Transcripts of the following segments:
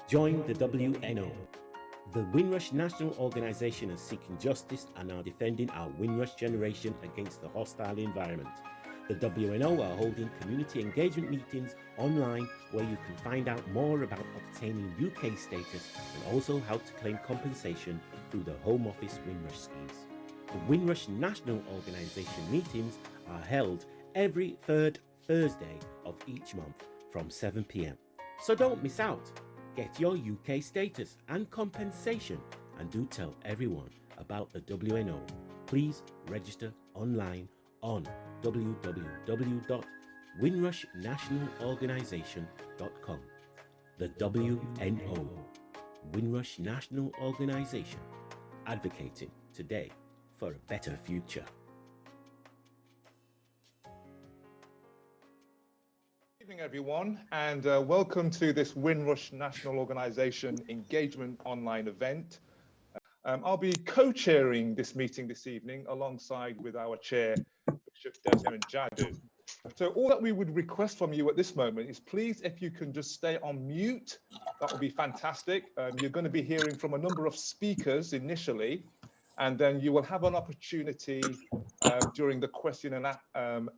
Join the WNO. The Windrush National Organisation is seeking justice and are defending our Windrush generation against the hostile environment. The WNO are holding community engagement meetings online where you can find out more about obtaining UK status and also how to claim compensation through the Home Office Windrush schemes. The Windrush National Organisation meetings are held every third Thursday of each month from 7 pm. So don't miss out. Get your UK status and compensation and do tell everyone about the WNO. Please register online on www.windrushnationalorganisation.com. The WNO, Windrush National Organisation, advocating today for a better future. Good evening, everyone, and welcome to this Windrush National Organisation Engagement Online event. I'll be co-chairing this meeting this evening alongside with our chair, Bishop Desmond Jadu. So all that we would request from you at this moment is please, if you can just stay on mute, that would be fantastic. You're going to be hearing from a number of speakers initially, and then you will have an opportunity during the question and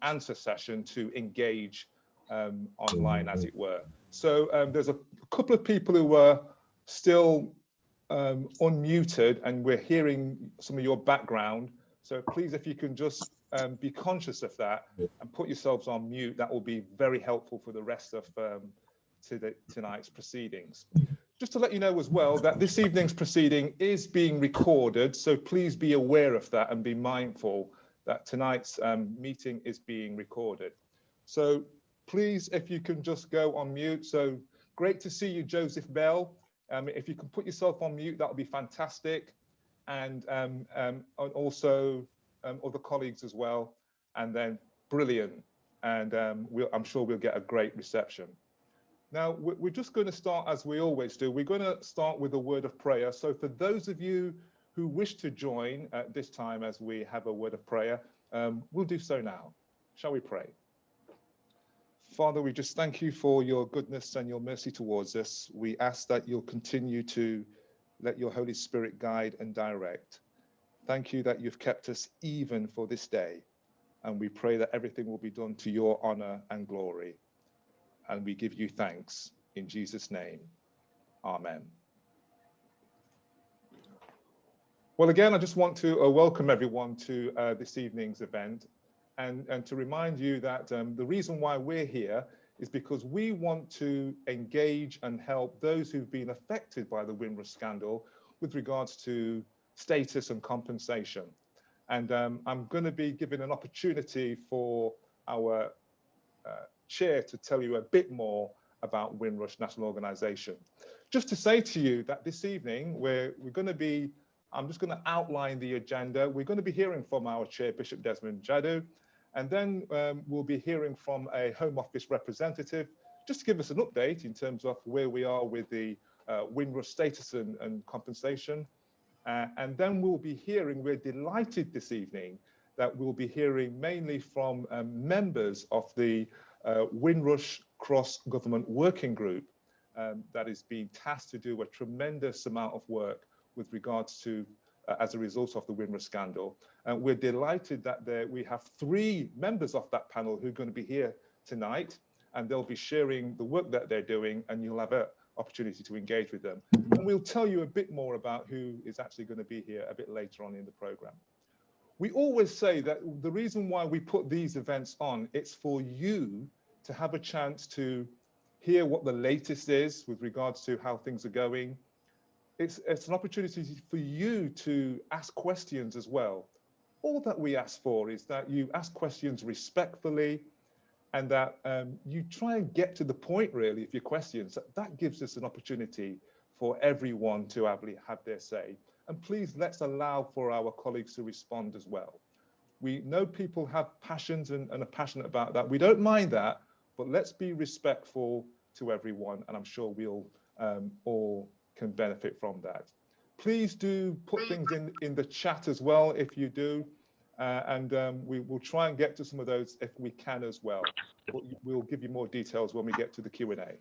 answer session to engage online, as it were. So there's a couple of people who are still unmuted, and we're hearing some of your background. So please, if you can just be conscious of that and put yourselves on mute, that will be very helpful for the rest of tonight's proceedings. Just to let you know as well that this evening's proceeding is being recorded, so please be aware of that and be mindful that tonight's meeting is being recorded. So please, if you can just go on mute. So great to see you, Joseph Bell. If you can put yourself on mute, that would be fantastic. And also other colleagues as well. And then brilliant. And I'm sure we'll get a great reception. Now, we're just going to start as we always do. We're going to start with a word of prayer. So for those of you who wish to join at this time as we have a word of prayer, we'll do so now. Shall we pray? Father, we just thank you for your goodness and your mercy towards us. We ask that you'll continue to let your Holy Spirit guide and direct. Thank you that you've kept us even for this day. And we pray that everything will be done to your honor and glory. And we give you thanks in Jesus' name. Amen. Well, again, I just want to welcome everyone to this evening's event. And to remind you that the reason why we're here is because we want to engage and help those who've been affected by the Windrush scandal with regards to status and compensation. And I'm going to be giving an opportunity for our chair to tell you a bit more about Windrush National Organisation. Just to say to you that this evening, I'm just going to outline the agenda. We're going to be hearing from our chair, Bishop Desmond Jadu. And then we'll be hearing from a Home Office representative, just to give us an update in terms of where we are with the Windrush status and compensation. And then we're delighted this evening that we'll be hearing mainly from members of the Windrush Cross-Government Working Group that is being tasked to do a tremendous amount of work with regards to as a result of the Windrush scandal. And we're delighted that we have 3 members of that panel who are going to be here tonight, and they'll be sharing the work that they're doing, and you'll have an opportunity to engage with them. And we'll tell you a bit more about who is actually going to be here a bit later on in the program. We always say that the reason why we put these events on, it's for you to have a chance to hear what the latest is with regards to how things are going. It's an opportunity for you to ask questions as well. All that we ask for is that you ask questions respectfully and that you try and get to the point, really, of your questions. That gives us an opportunity for everyone to have their say. And please, let's allow for our colleagues to respond as well. We know people have passions and are passionate about that. We don't mind that, but let's be respectful to everyone, and I'm sure we'll all can benefit from that. Please do put things in the chat as well if you do, and we will try and get to some of those if we can as well. But we'll give you more details when we get to the Q&A.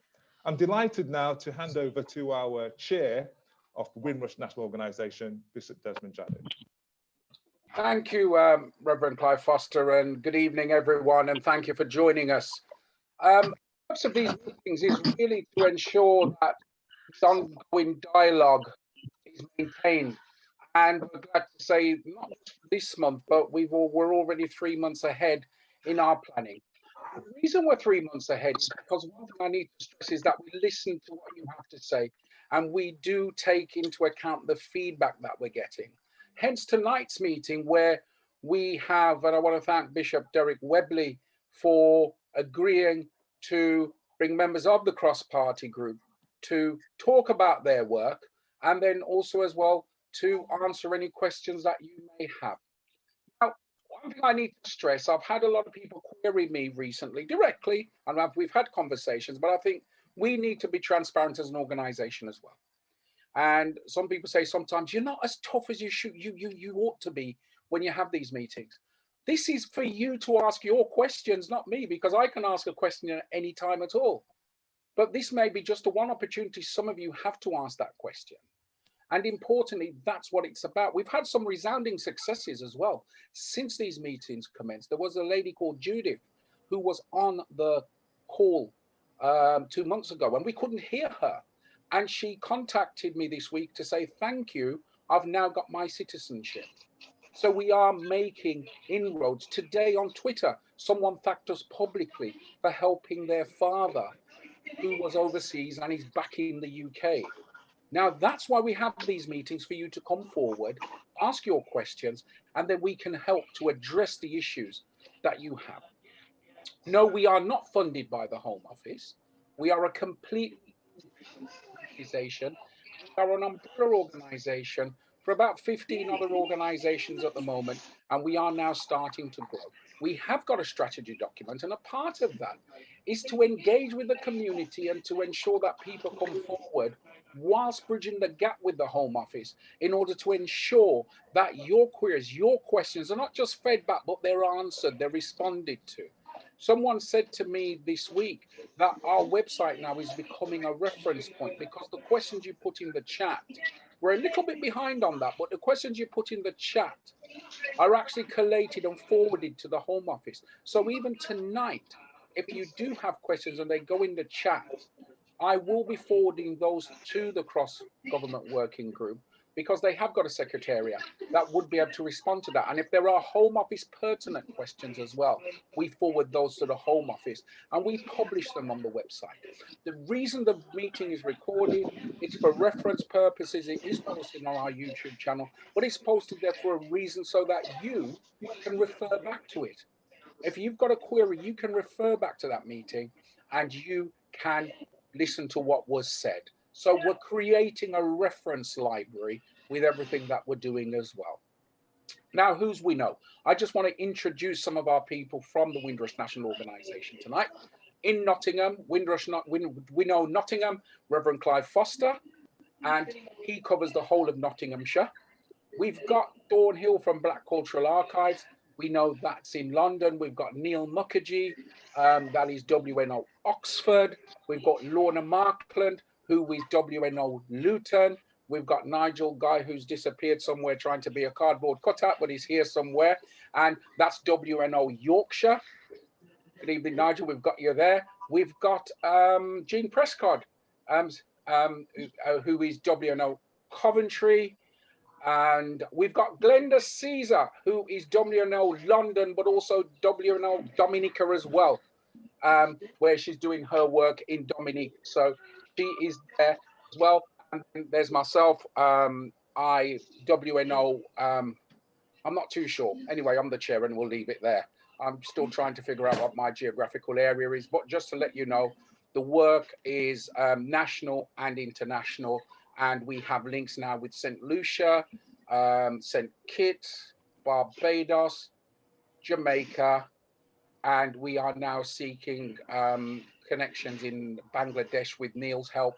I'm delighted now to hand over to our chair of the Windrush National Organisation, Bishop Desmond Jadek. Thank you, Reverend Clive Foster, and good evening, everyone, and thank you for joining us. The purpose of these meetings is really to ensure that this ongoing dialogue is maintained. And we're glad to say, not just this month, but we're already 3 months ahead in our planning. The reason we're 3 months ahead is because one thing I need to stress is that we listen to what you have to say, and we do take into account the feedback that we're getting. Hence tonight's meeting, where we have, and I want to thank Bishop Derek Webley for agreeing to bring members of the cross-party group to talk about their work, and then also as well to answer any questions that you may have. Now, one thing I need to stress, I've had a lot of people query me recently directly, and we've had conversations, but I think we need to be transparent as an organization as well. And some people say sometimes you're not as tough as you ought to be when you have these meetings. This is for you to ask your questions, not me, because I can ask a question at any time at all. But this may be just a one opportunity. Some of you have to ask that question. And importantly, that's what it's about. We've had some resounding successes as well. Since these meetings commenced, there was a lady called Judith who was on the call 2 months ago, and we couldn't hear her. And she contacted me this week to say, thank you, I've now got my citizenship. So we are making inroads. Today on Twitter, someone thanked us publicly for helping their father who was overseas and is back in the UK. Now, that's why we have these meetings, for you to come forward, ask your questions, and then we can help to address the issues that you have. No, we are not funded by the Home Office. We are a complete organization. We are an umbrella organization for about 15 other organizations at the moment, and we are now starting to grow. We have got a strategy document, and a part of that is to engage with the community and to ensure that people come forward whilst bridging the gap with the Home Office in order to ensure that your queries, your questions are not just fed back, but they're answered, they're responded to. Someone said to me this week that our website now is becoming a reference point because the questions you put in the chat, we're a little bit behind on that, but the questions you put in the chat are actually collated and forwarded to the Home Office. So even tonight, if you do have questions and they go in the chat, I will be forwarding those to the cross-government working group because they have got a secretariat that would be able to respond to that. And if there are Home Office pertinent questions as well, we forward those to the Home Office and we publish them on the website. The reason the meeting is recorded, it's for reference purposes. It is posted on our YouTube channel, but it's posted there for a reason so that you can refer back to it. If you've got a query, you can refer back to that meeting and you can listen to what was said. So we're creating a reference library with everything that we're doing as well. Now, who's we know? I just want to introduce some of our people from the Windrush National Organisation tonight. In Nottingham, WNO Nottingham, Reverend Clive Foster, and he covers the whole of Nottinghamshire. We've got Dawn Hill from Black Cultural Archives. We know that's in London. We've got Neil Mukherjee, that is WNO Oxford. We've got Lorna Markland, who is WNO Luton. We've got Nigel Guy, who's disappeared somewhere trying to be a cardboard cutout, but he's here somewhere. And that's WNO Yorkshire. Good evening, Nigel. We've got you there. We've got Jean Prescott, who is WNO Coventry. And we've got Glenda Caesar, who is WNO London, but also WNO Dominica as well, where she's doing her work in Dominica. So she is there as well. And there's myself. WNO, I'm not too sure. Anyway, I'm the chair and we'll leave it there. I'm still trying to figure out what my geographical area is. But just to let you know, the work is national and international. And we have links now with St. Lucia, St. Kitts, Barbados, Jamaica, and we are now seeking connections in Bangladesh with Neil's help,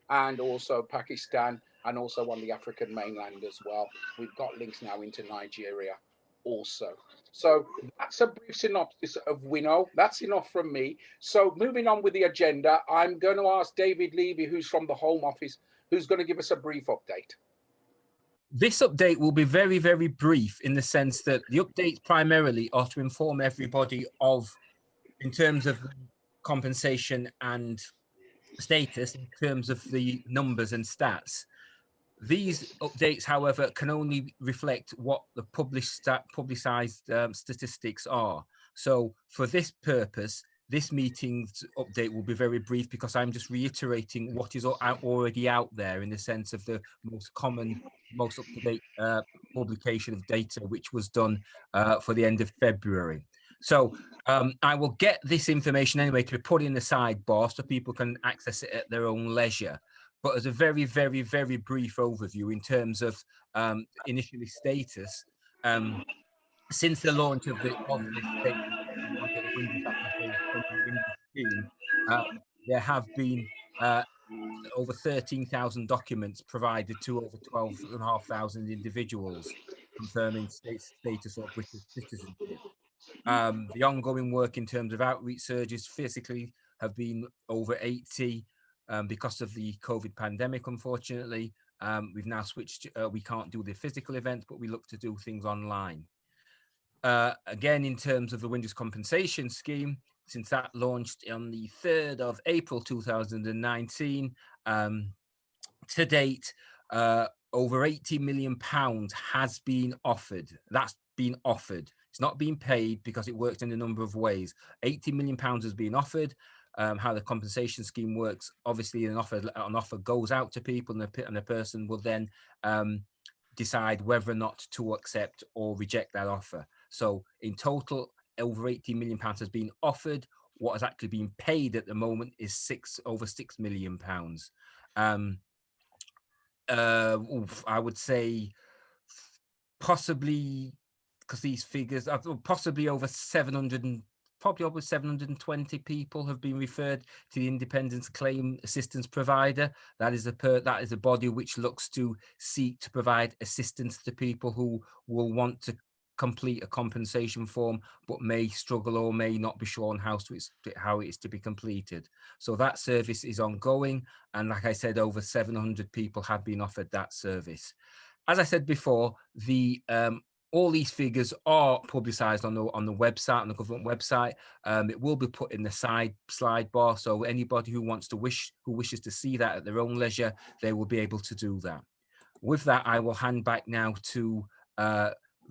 and also Pakistan, and also on the African mainland as well. We've got links now into Nigeria also. So that's a brief synopsis of WNO. That's enough from me. So moving on with the agenda, I'm going to ask David Levy, who's from the Home Office, who's going to give us a brief update. This update will be very, very brief in the sense that the updates primarily are to inform everybody of, in terms of compensation and status, in terms of the numbers and stats. These updates, however, can only reflect what the publicized statistics are. So for this purpose, this meeting's update will be very brief because I'm just reiterating what is already out there in the sense of the most common, most up-to-date publication of data, which was done for the end of February. So I will get this information anyway to be put in the sidebar so people can access it at their own leisure. But as a very, very, very brief overview in terms of initially status, since the launch of this status under the Windows application, under the Windows scheme, there have been over 13,000 documents provided to over 12,500 individuals confirming status or British citizenship. The ongoing work in terms of outreach surges physically have been over 80 because of the COVID pandemic, unfortunately. We've now switched, we can't do the physical events, but we look to do things online. Again, in terms of the Windows compensation scheme, since that launched on the 3rd of April 2019, to date, over £80 million has been offered. That's been offered. It's not being paid because it works in a number of ways. £80 million has been offered. How the compensation scheme works, obviously an offer goes out to people and a person will then decide whether or not to accept or reject that offer. So in total, over £80 million has been offered. What has actually been paid at the moment is over £6 million. I would say possibly, because these figures are possibly over 720 people have been referred to the Independence Claim Assistance Provider. That is a body which looks to seek to provide assistance to people who will want to complete a compensation form but may struggle or may not be sure on how it is to be completed. So that service is ongoing, and like I said, over 700 people have been offered that service. As I said before, all these figures are publicized on the website, on the government website. It will be put in the slide bar, so anybody who wishes to see that at their own leisure, they will be able to do that. With that, I will hand back now to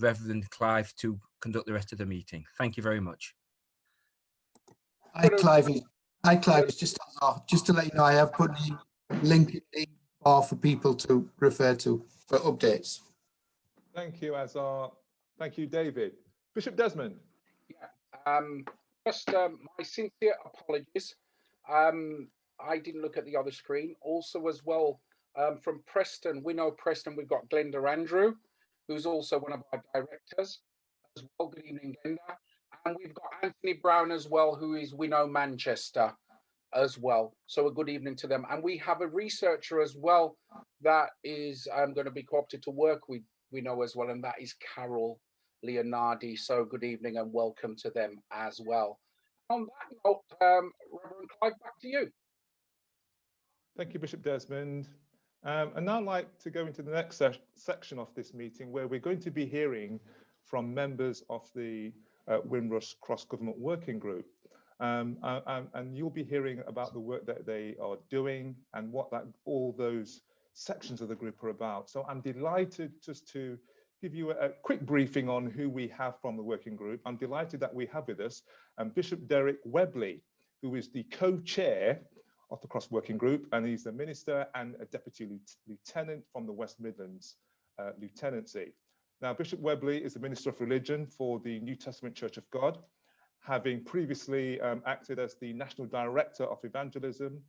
Reverend Clive to conduct the rest of the meeting. Thank you very much. Hi, Clive. Hi, Clive. It's just to let you know, I have put the link in the bar for people to refer to for updates. Thank you, Azar. Thank you, David. Bishop Desmond. Yeah. Just my sincere apologies. I didn't look at the other screen. Also, as well, from Preston, WNO Preston, we've got Glenda Andrew, who's also one of our directors as well. Good evening, Glenda. And we've got Anthony Brown as well, who is WNO Manchester as well. So a good evening to them. And we have a researcher as well that is going to be co-opted to work with WNO as well, and that is Carol Leonardi. So good evening and welcome to them as well. On that note, Reverend Clive, back to you. Thank you, Bishop Desmond. And now I'd like to go into the next section of this meeting, where we're going to be hearing from members of the Windrush Cross-Government Working Group. And you'll be hearing about the work that they are doing and what all those sections of the group are about. So I'm delighted just to give you a quick briefing on who we have from the working group. I'm delighted that we have with us Bishop Derek Webley, who is the co-chair of the Cross Working Group, and he's the Minister and a Deputy Lieutenant from the West Midlands Lieutenancy. Now, Bishop Webley is the Minister of Religion for the New Testament Church of God, having previously acted as the National Director of Evangelism,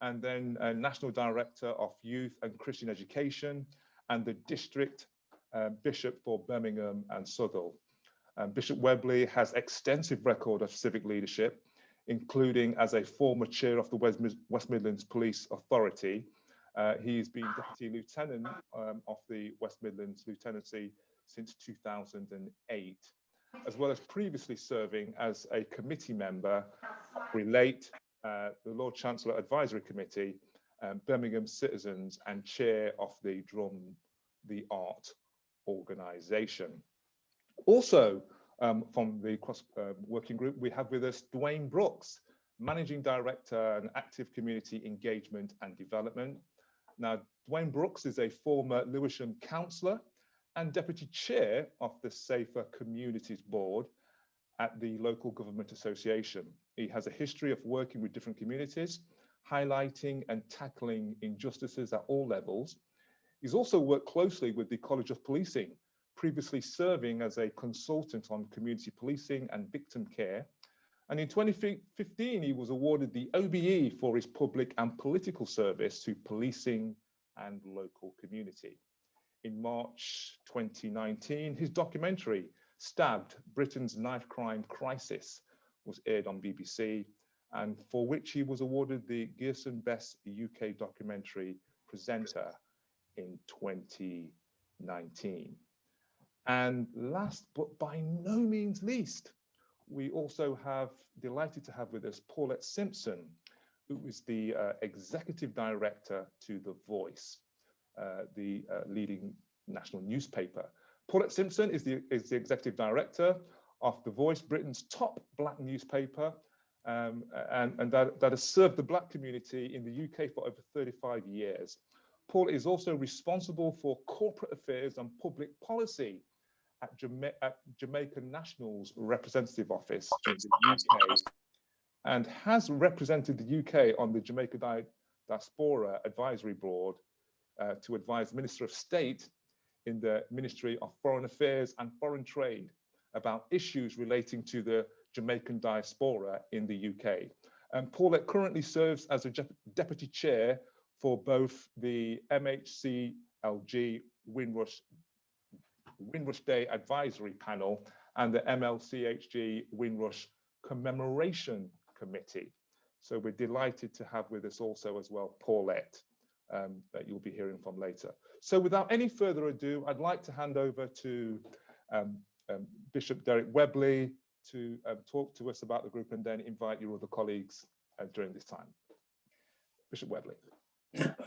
and then a National Director of Youth and Christian Education, and the District Bishop for Birmingham and Southall. Bishop Webley has extensive record of civic leadership, including as a former chair of the West Midlands Police Authority. He's been Deputy Lieutenant of the West Midlands Lieutenancy since 2008. as well as previously serving as a committee member, Relate, the Lord Chancellor Advisory Committee, Birmingham Citizens, and chair of the Drum the Art organisation. Also, from the cross working group, we have with us Dwayne Brooks, Managing Director and Active Community Engagement and Development. Now, Dwayne Brooks is a former Lewisham councillor and Deputy Chair of the Safer Communities Board at the Local Government Association. He has a history of working with different communities, highlighting and tackling injustices at all levels. He's also worked closely with the College of Policing, previously serving as a consultant on community policing and victim care. And in 2015, he was awarded the OBE for his public and political service to policing and local community. In March 2019, his documentary, Stabbed, Britain's Knife Crime Crisis, was aired on BBC, and for which he was awarded the Gearson Best UK Documentary Presenter in 2019. And last but by no means least, we also have delighted to have with us Paulette Simpson, who is the Executive Director to The Voice, the leading national newspaper. Paulette Simpson is the Executive Director of The Voice, Britain's top Black newspaper, and that has served the Black community in the UK for over 35 years. Paul is also responsible for corporate affairs and public policy at Jamaica National's representative office in the UK, and has represented the UK on the Jamaica Diaspora Advisory Board to advise the Minister of State in the Ministry of Foreign Affairs and Foreign Trade about issues relating to the Jamaican diaspora in the UK. And Paulette currently serves as a Deputy Chair for both the MHCLG Windrush Day Advisory Panel and the MLCHG Windrush Commemoration Committee. So we're delighted to have with us also as well Paulette, that you'll be hearing from later. So without any further ado, I'd like to hand over to Bishop Derek Webley to talk to us about the group, and then invite your other colleagues during this time. Bishop Webley.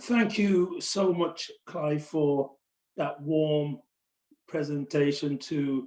Thank you so much, Clive, for that warm presentation to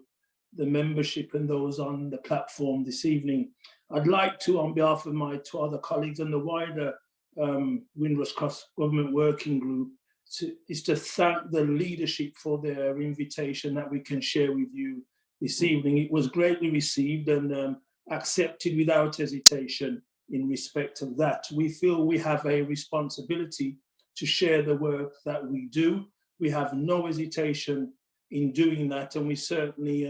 the membership and those on the platform this evening. I'd like to, on behalf of my two other colleagues and the wider Windrush Cross Government Working Group, to thank the leadership for their invitation that we can share with you this evening. It was greatly received and accepted without hesitation in respect of that. We feel we have a responsibility to share the work that we do. We have no hesitation in doing that, and we certainly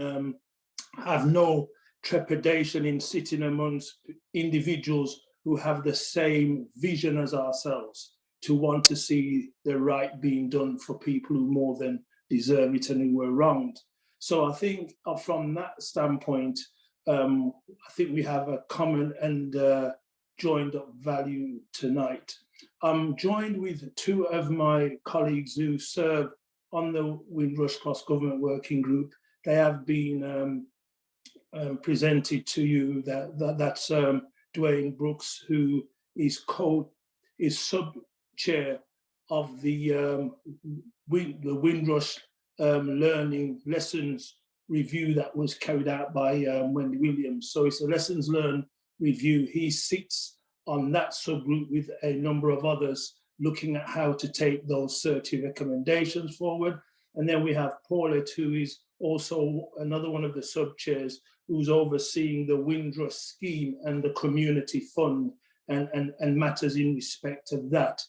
have no trepidation in sitting amongst individuals who have the same vision as ourselves, to want to see the right being done for people who more than deserve it and who were wronged. So I think from that standpoint, I think we have a common and joined up value tonight. I'm joined with two of my colleagues who serve on the Windrush Cross Government Working Group. They have been presented to you. That's Dwayne Brooks, who is sub-chair of the Windrush Learning Lessons Review that was carried out by Wendy Williams. So it's a lessons learned review. He sits on that subgroup with a number of others, looking at how to take those 30 recommendations forward. And then we have Paulette, who is also another one of the sub-chairs, who's overseeing the Windrush scheme and the community fund and matters in respect of that.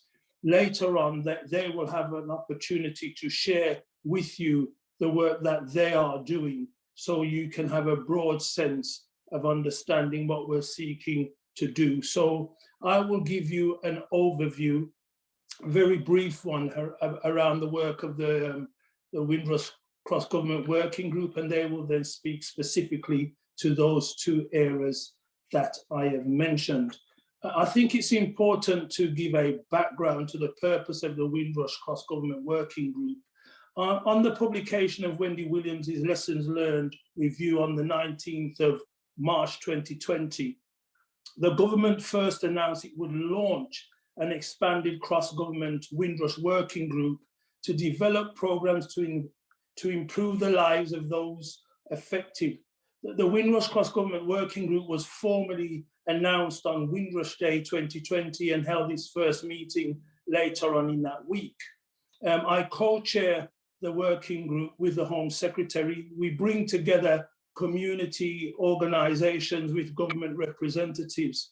Later on, they will have an opportunity to share with you the work that they are doing, so you can have a broad sense of understanding what we're seeking to do. So I will give you an overview, a very brief one, around the work of the Windrush Cross Government Working Group, and they will then speak specifically to those two areas that I have mentioned. I think it's important to give a background to the purpose of the Windrush Cross Government Working Group. On the publication of Wendy Williams's Lessons Learned review on the 19th of March 2020, the government first announced it would launch an expanded cross-government Windrush working group to develop programs to improve the lives of those affected. The Windrush Cross-Government Working Group was formally announced on Windrush Day 2020 and held its first meeting later on in that week. I co-chair the working group with the Home Secretary. We bring together community organizations with government representatives.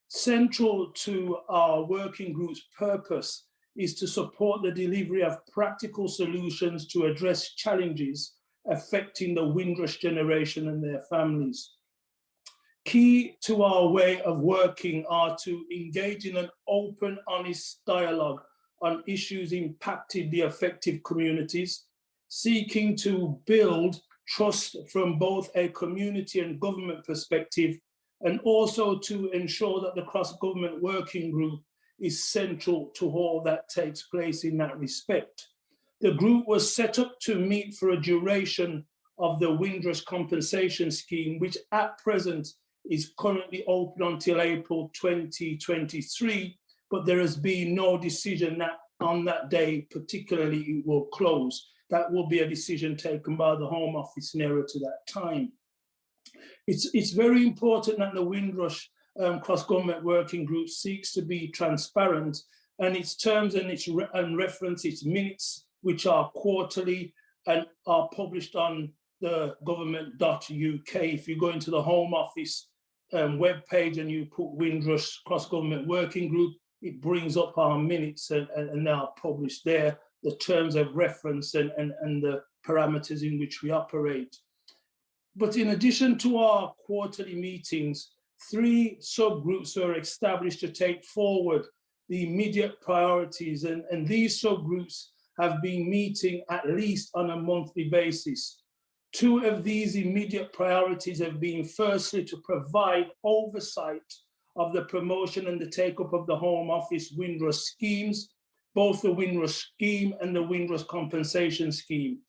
Central to our working group's purpose is to support the delivery of practical solutions to address challenges affecting the Windrush generation and their families. Key to our way of working are to engage in an open, honest dialogue on issues impacting the affected communities, seeking to build trust from both a community and government perspective, and also to ensure that the cross-government working group is central to all that takes place in that respect. The group was set up to meet for a duration of the Windrush compensation scheme, which at present is currently open until April 2023, but there has been no decision that on that day, particularly, it will close. That will be a decision taken by the Home Office nearer to that time. It's very important that the Windrush Cross-Government Working Group seeks to be transparent, and its terms and reference its minutes, which are quarterly and are published on the government.uk. If you go into the Home Office webpage and you put Windrush Cross-Government Working Group, it brings up our minutes and they are published there, the terms of reference and the parameters in which we operate. But in addition to our quarterly meetings, 3 subgroups were established to take forward the immediate priorities, and these subgroups have been meeting at least on a monthly basis. 2 of these immediate priorities have been firstly to provide oversight of the promotion and the take-up of the Home Office Windrush schemes, both the Windrush scheme and the Windrush compensation scheme,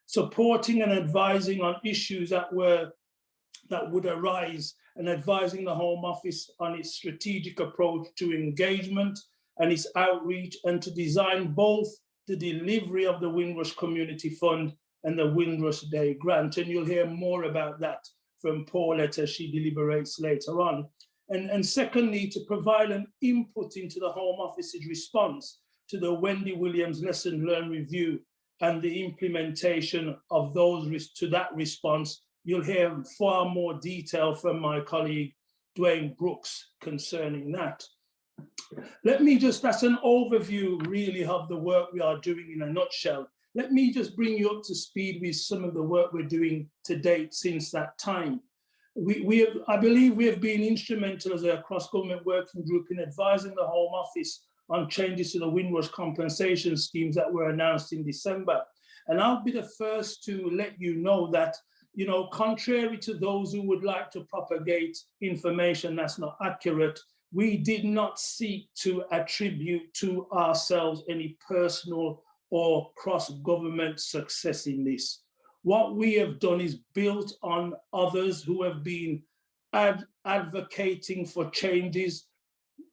supporting and advising on issues that would arise, and advising the Home Office on its strategic approach to engagement and its outreach, and to design both the delivery of the Windrush Community Fund and the Windrush Day Grant. And you'll hear more about that from Paulette as she deliberates later on. And secondly, to provide an input into the Home Office's response to the Wendy Williams Lesson Learned Review and the implementation of those to that response. You'll hear far more detail from my colleague, Dwayne Brooks, concerning that. Let me just, that's an overview really of the work we are doing in a nutshell. Let me just bring you up to speed with some of the work we're doing to date since that time. I believe we have been instrumental as a cross-government working group in advising the Home Office on changes to the Windrush compensation schemes that were announced in December. And I'll be the first to let you know that, you know, contrary to those who would like to propagate information that's not accurate, we did not seek to attribute to ourselves any personal or cross-government success in this. What we have done is built on others who have been advocating for changes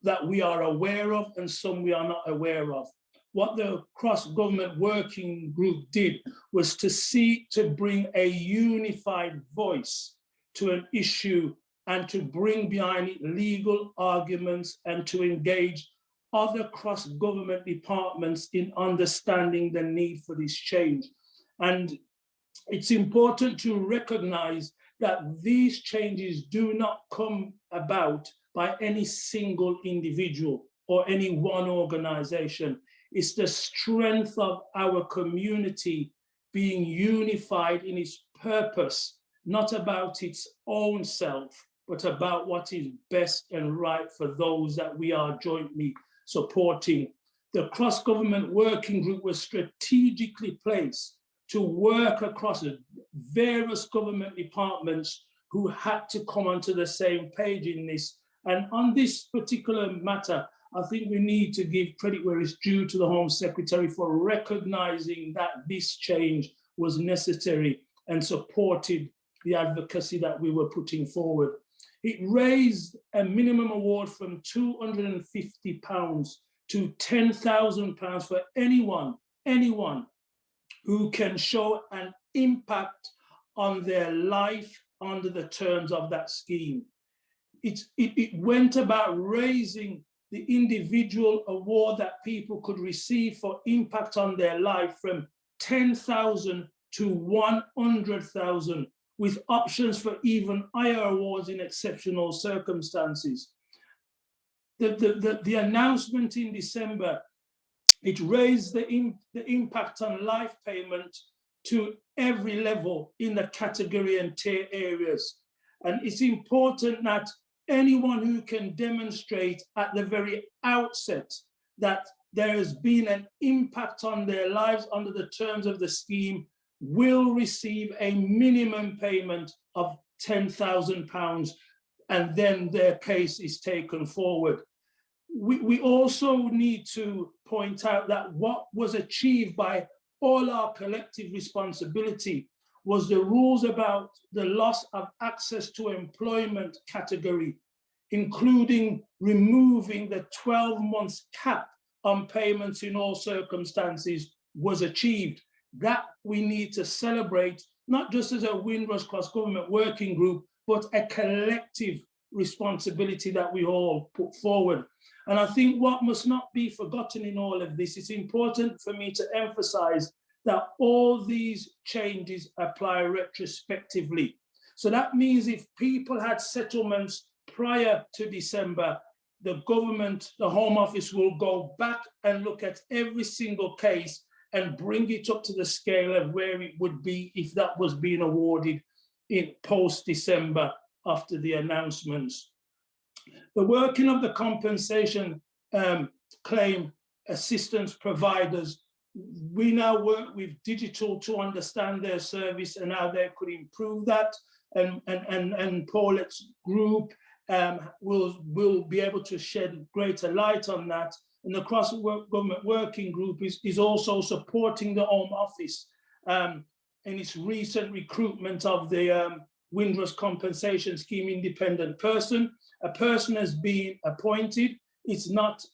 that we are aware of and some we are not aware of. What the cross-government working group did was to seek to bring a unified voice to an issue and to bring behind it legal arguments and to engage other cross-government departments in understanding the need for this change. And it's important to recognize that these changes do not come about by any single individual or any one organization. It's the strength of our community being unified in its purpose, not about its own self, but about what is best and right for those that we are jointly supporting. The cross-government working group was strategically placed to work across various government departments who had to come onto the same page in this. And on this particular matter, I think we need to give credit where it's due to the Home Secretary for recognizing that this change was necessary and supported the advocacy that we were putting forward. It raised a minimum award from £250 to £10,000 for anyone who can show an impact on their life under the terms of that scheme. It went about raising the individual award that people could receive for impact on their life from 10,000 to 100,000, with options for even higher awards in exceptional circumstances. The announcement in December, it raised the impact on life payment to every level in the category and tier areas. And it's important that anyone who can demonstrate at the very outset that there has been an impact on their lives under the terms of the scheme will receive a minimum payment of £10,000, and then their case is taken forward. We also need to point out that what was achieved by all our collective responsibility was the rules about the loss of access to employment category, including removing the 12 months cap on payments in all circumstances, was achieved. That we need to celebrate, not just as a Windrush cross-government working group, but a collective responsibility that we all put forward. And I think what must not be forgotten in all of this, it's important for me to emphasize that all these changes apply retrospectively. So that means if people had settlements prior to December, the government, the Home Office will go back and look at every single case and bring it up to the scale of where it would be if that was being awarded in post-December after the announcements. The working of the compensation claim assistance providers, we now work with digital to understand their service and how they could improve that. And Paulette's group will be able to shed greater light on that. And the cross-government working group is also supporting the Home Office in its recent recruitment of the Windrush Compensation Scheme independent person. A person has been appointed. It's not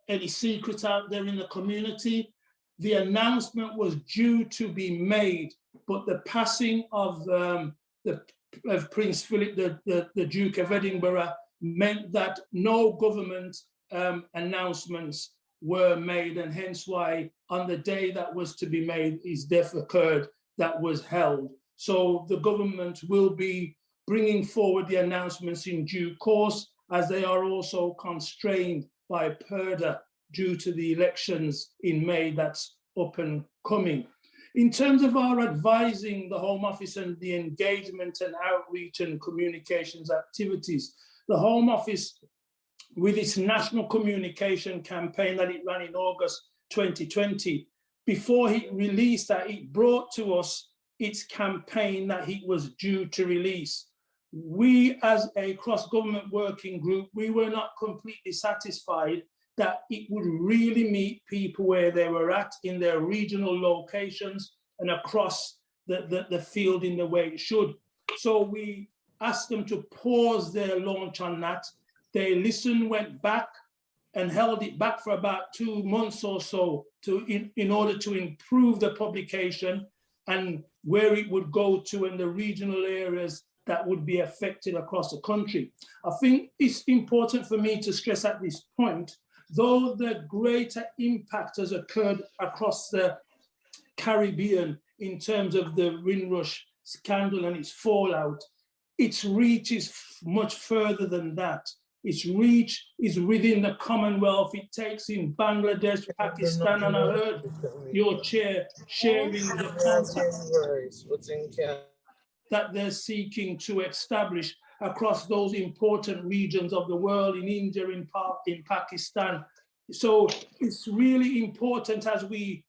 any secret out there in the community. The announcement was due to be made, but the passing of Prince Philip, the Duke of Edinburgh, meant that no government announcements were made, and hence why on the day that was to be made, his death occurred, that was held. So the government will be bringing forward the announcements in due course, as they are also constrained by PERDA due to the elections in May that's up and coming. In terms of our advising the Home Office and the engagement and outreach and communications activities, the Home Office, with its national communication campaign that it ran in August 2020, before it released that, it brought to us its campaign that it was due to release. We, as a cross-government working group, we were not completely satisfied that it would really meet people where they were at in their regional locations and across the field in the way it should. So we asked them to pause their launch on that. They listened, went back and held it back for about 2 months or so in order to improve the publication and where it would go to in the regional areas that would be affected across the country. I think it's important for me to stress at this point, though the greater impact has occurred across the Caribbean in terms of the Windrush scandal and its fallout, its reach is much further than that. Its reach is within the Commonwealth. It takes in Bangladesh, Pakistan, and I heard your chair sharing the contact that they're seeking to establish across those important regions of the world, in India, in Pakistan. So it's really important as we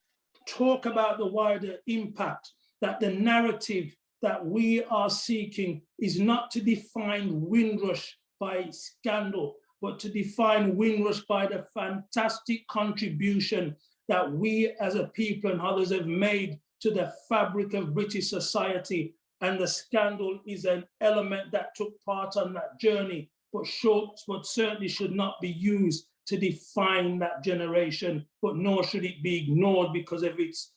talk about the wider impact that the narrative that we are seeking is not to define Windrush by scandal, but to define Windrush by the fantastic contribution that we as a people and others have made to the fabric of British society. And the scandal is an element that took part on that journey, but certainly should not be used to define that generation, but nor should it be ignored because of its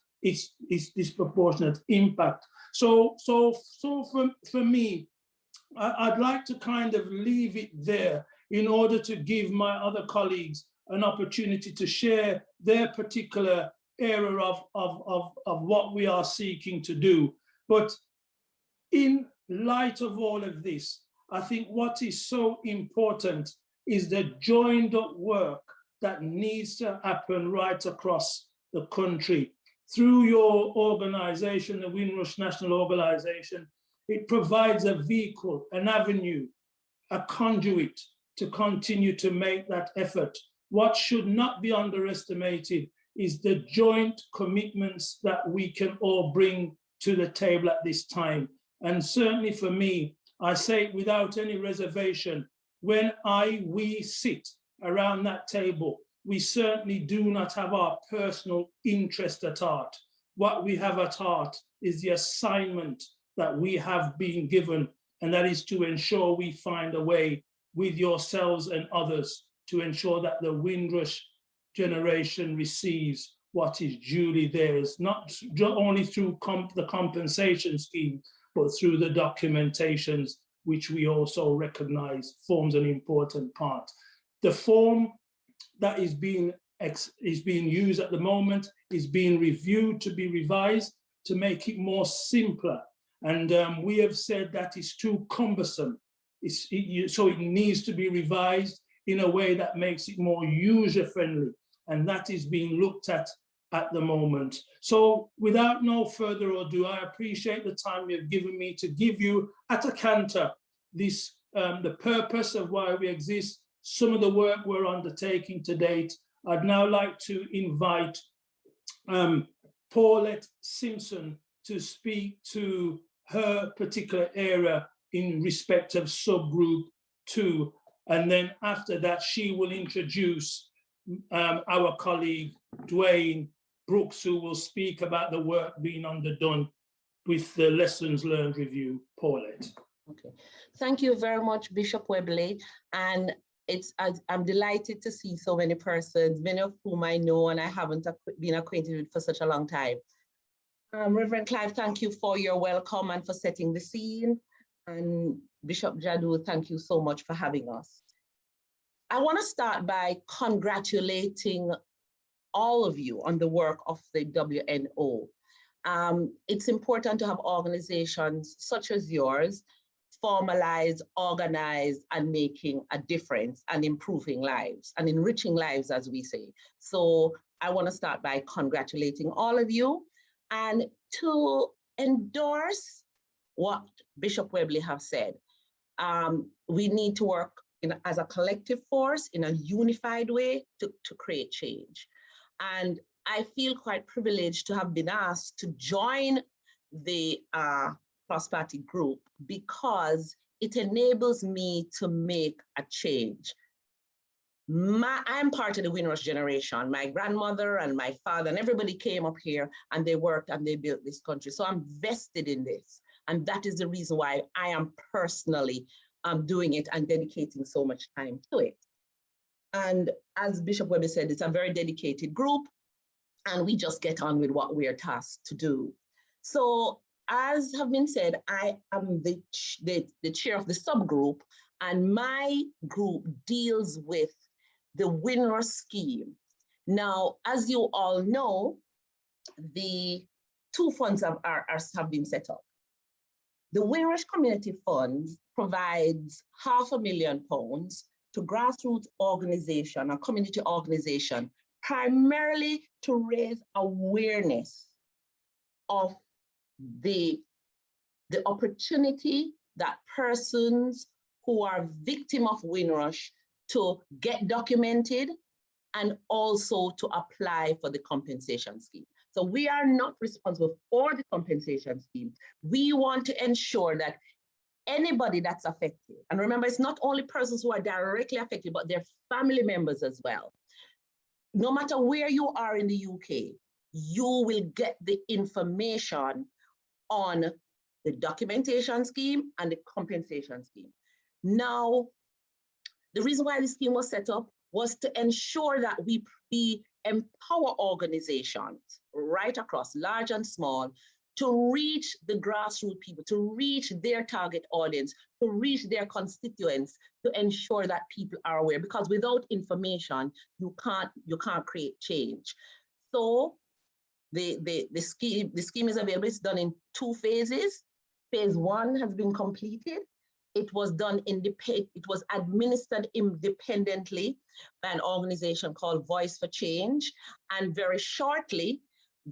disproportionate impact. So for me, I'd like to kind of leave it there in order to give my other colleagues an opportunity to share their particular area of what we are seeking to do. But in light of all of this, I think what is so important is the joined up work that needs to happen right across the country. Through your organization, the Windrush National Organization, it provides a vehicle, an avenue, a conduit to continue to make that effort. What should not be underestimated is the joint commitments that we can all bring to the table at this time. And certainly for me, I say it without any reservation, when we sit around that table, we certainly do not have our personal interest at heart. What we have at heart is the assignment that we have been given, and that is to ensure we find a way with yourselves and others to ensure that the Windrush generation receives what is duly theirs, not only through the compensation scheme, but through the documentations, which we also recognize forms an important part. The form that is being used at the moment is being reviewed to be revised to make it more simpler. And we have said that it's too cumbersome. So it needs to be revised in a way that makes it more user-friendly. And that is being looked at the moment. So without no further ado, I appreciate the time you've given me to give you at a canter this, the purpose of why we exist, some of the work we're undertaking to date. I'd now like to invite Paulette Simpson to speak to her particular area in respect of subgroup 2. And then after that, she will introduce our colleague, Dwayne Brooks, who will speak about the work being underdone with the lessons learned review. Paulette. Okay, thank you very much, Bishop Webley. And I'm delighted to see so many persons, many of whom I know and I haven't been acquainted with for such a long time. Reverend Clive, thank you for your welcome and for setting the scene. And Bishop Jadu, thank you so much for having us. I want to start by congratulating all of you on the work of the WNO. It's important to have organizations such as yours formalize, organize, and making a difference and improving lives and enriching lives, as we say. So I want to start by congratulating all of you and to endorse what Bishop Webley have said. We need to work as a collective force in a unified way to create change. And I feel quite privileged to have been asked to join the cross-party group because it enables me to make a change. I'm part of the Windrush generation. My grandmother and my father and everybody came up here and they worked and they built this country. So I'm vested in this. And that is the reason why I am personally doing it and dedicating so much time to it. And as Bishop Weber said, it's a very dedicated group and we just get on with what we are tasked to do. So as have been said, I am the chair of the subgroup and my group deals with the Windrush scheme. Now, as you all know, the two funds have been set up. The Windrush Community Fund provides £500,000 to grassroots organization, a community organization, primarily to raise awareness of the opportunity that persons who are victim of Windrush to get documented and also to apply for the compensation scheme. So we are not responsible for the compensation scheme. We want to ensure that anybody that's affected. And remember, it's not only persons who are directly affected, but their family members as well. No matter where you are in the UK, you will get the information on the documentation scheme and the compensation scheme. Now, the reason why the scheme was set up was to ensure that we empower organizations right across, large and small, to reach the grassroots people, to reach their target audience, to reach their constituents, to ensure that people are aware. Because without information, you can't create change. So the scheme is available. It's done in 2 phases. Phase 1 has been completed. It was done it was administered independently by an organization called Voice for Change. And very shortly,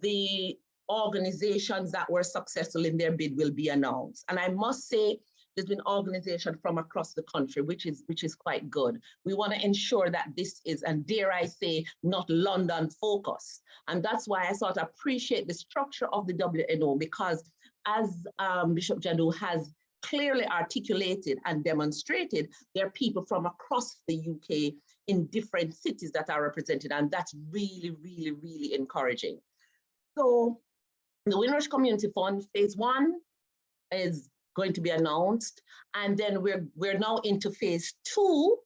the organizations that were successful in their bid will be announced. And I must say, there's been organizations from across the country, which is quite good. We want to ensure that this is, and dare I say, not London focused. And that's why I sort of appreciate the structure of the WNO, because as Bishop Jadu has clearly articulated and demonstrated, there are people from across the UK in different cities that are represented, and that's really, really, really encouraging. So the Windrush Community Fund phase 1 is going to be announced, and then we're now into phase 2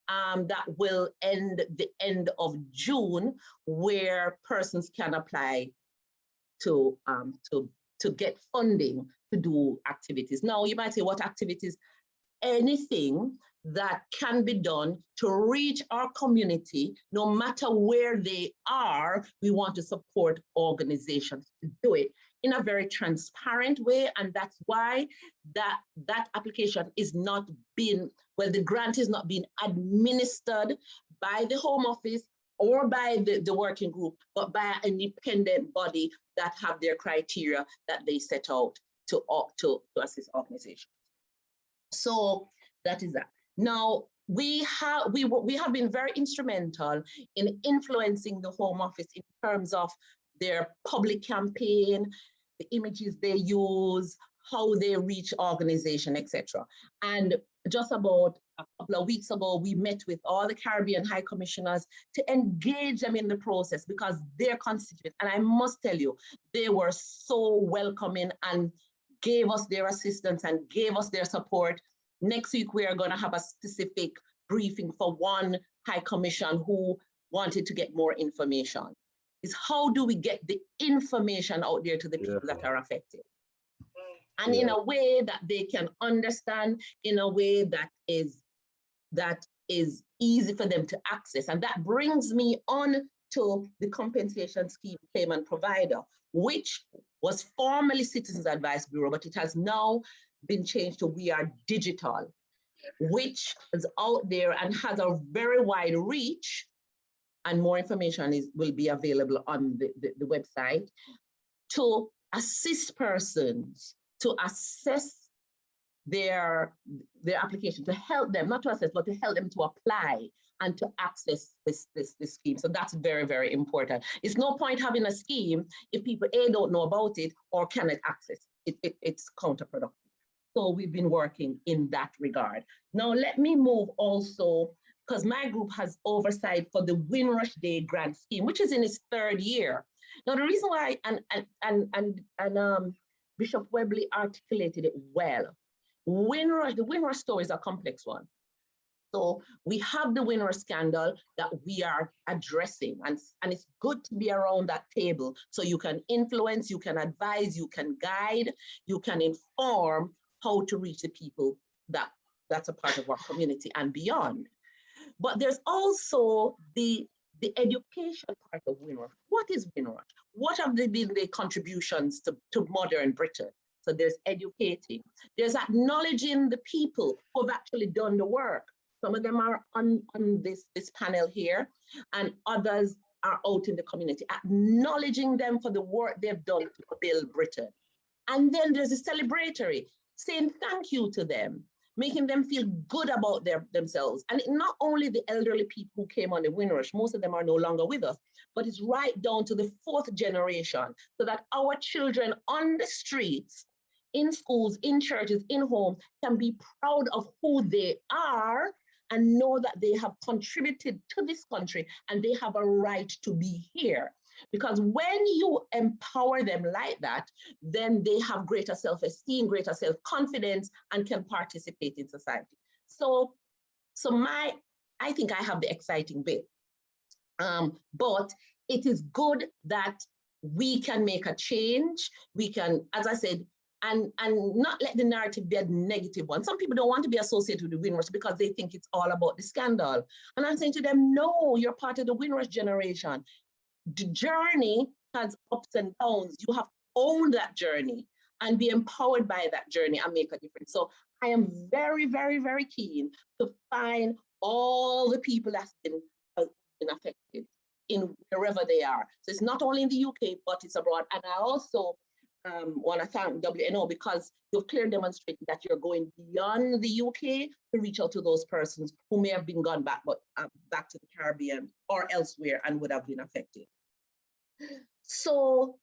that will end the end of June, where persons can apply to get funding to do activities. Now, you might say, what activities? Anything that can be done to reach our community, no matter where they are. We want to support organizations to do it in a very transparent way. And that's why that application is not being, well, the grant is not being administered by the Home Office or by the working group, but by an independent body that have their criteria that they set out to assist organizations. So that is that. Now, we have been very instrumental in influencing the Home Office in terms of their public campaign, the images they use, how they reach organization, etc. And just about a couple of weeks ago, we met with all the Caribbean High Commissioners to engage them in the process, because they're constituent. And I must tell you, they were so welcoming and gave us their assistance and gave us their support. Next week, we are going to have a specific briefing for one High Commission who wanted to get more information. Is how do we get the information out there to the people that are affected? And in a way that they can understand, in a way that is easy for them to access. And that brings me on to the compensation scheme payment provider, which was formerly Citizens Advice Bureau, but it has now been changed to We Are Digital, which is out there and has a very wide reach, and more information will be available on the website, to assist persons to assess their application, to help them, not to assess, but to help them to apply and to access this scheme. So that's very, very important. It's no point having a scheme if people A, don't know about it or cannot access it. It's counterproductive. So we've been working in that regard. Now let me move also, because my group has oversight for the Windrush Day grant scheme, which is in its 3rd year. Now the reason why, and Bishop Webley articulated it well. The Windrush story is a complex one. So we have the Windrush scandal that we are addressing, and it's good to be around that table so you can influence, you can advise, you can guide, you can inform how to reach the people that's a part of our community and beyond. But there's also the education part of Windrush. What is Windrush? What have been the contributions to modern Britain? So there's educating. There's acknowledging the people who have actually done the work. Some of them are on this panel here, and others are out in the community, acknowledging them for the work they've done to build Britain. And then there's a celebratory, saying thank you to them, making them feel good about themselves. And not only the elderly people who came on the Windrush, most of them are no longer with us, but it's right down to the 4th generation, so that our children on the streets in schools, in churches, in homes can be proud of who they are and know that they have contributed to this country and they have a right to be here. Because when you empower them like that, then they have greater self-esteem, greater self-confidence, and can participate in society. So I think I have the exciting bit. But it is good that we can make a change. We can, as I said, and not let the narrative be a negative one. Some people don't want to be associated with the Windrush because they think it's all about the scandal. And I'm saying to them, no, you're part of the Windrush generation. The journey has ups and downs. You have to own that journey and be empowered by that journey and make a difference. So I am very, very, very keen to find all the people that's been affected in wherever they are. So it's not only in the UK, but it's abroad. And I also want to thank WNO because you've clearly demonstrated that you're going beyond the UK to reach out to those persons who may have been gone back, but back to the Caribbean or elsewhere and would have been affected. So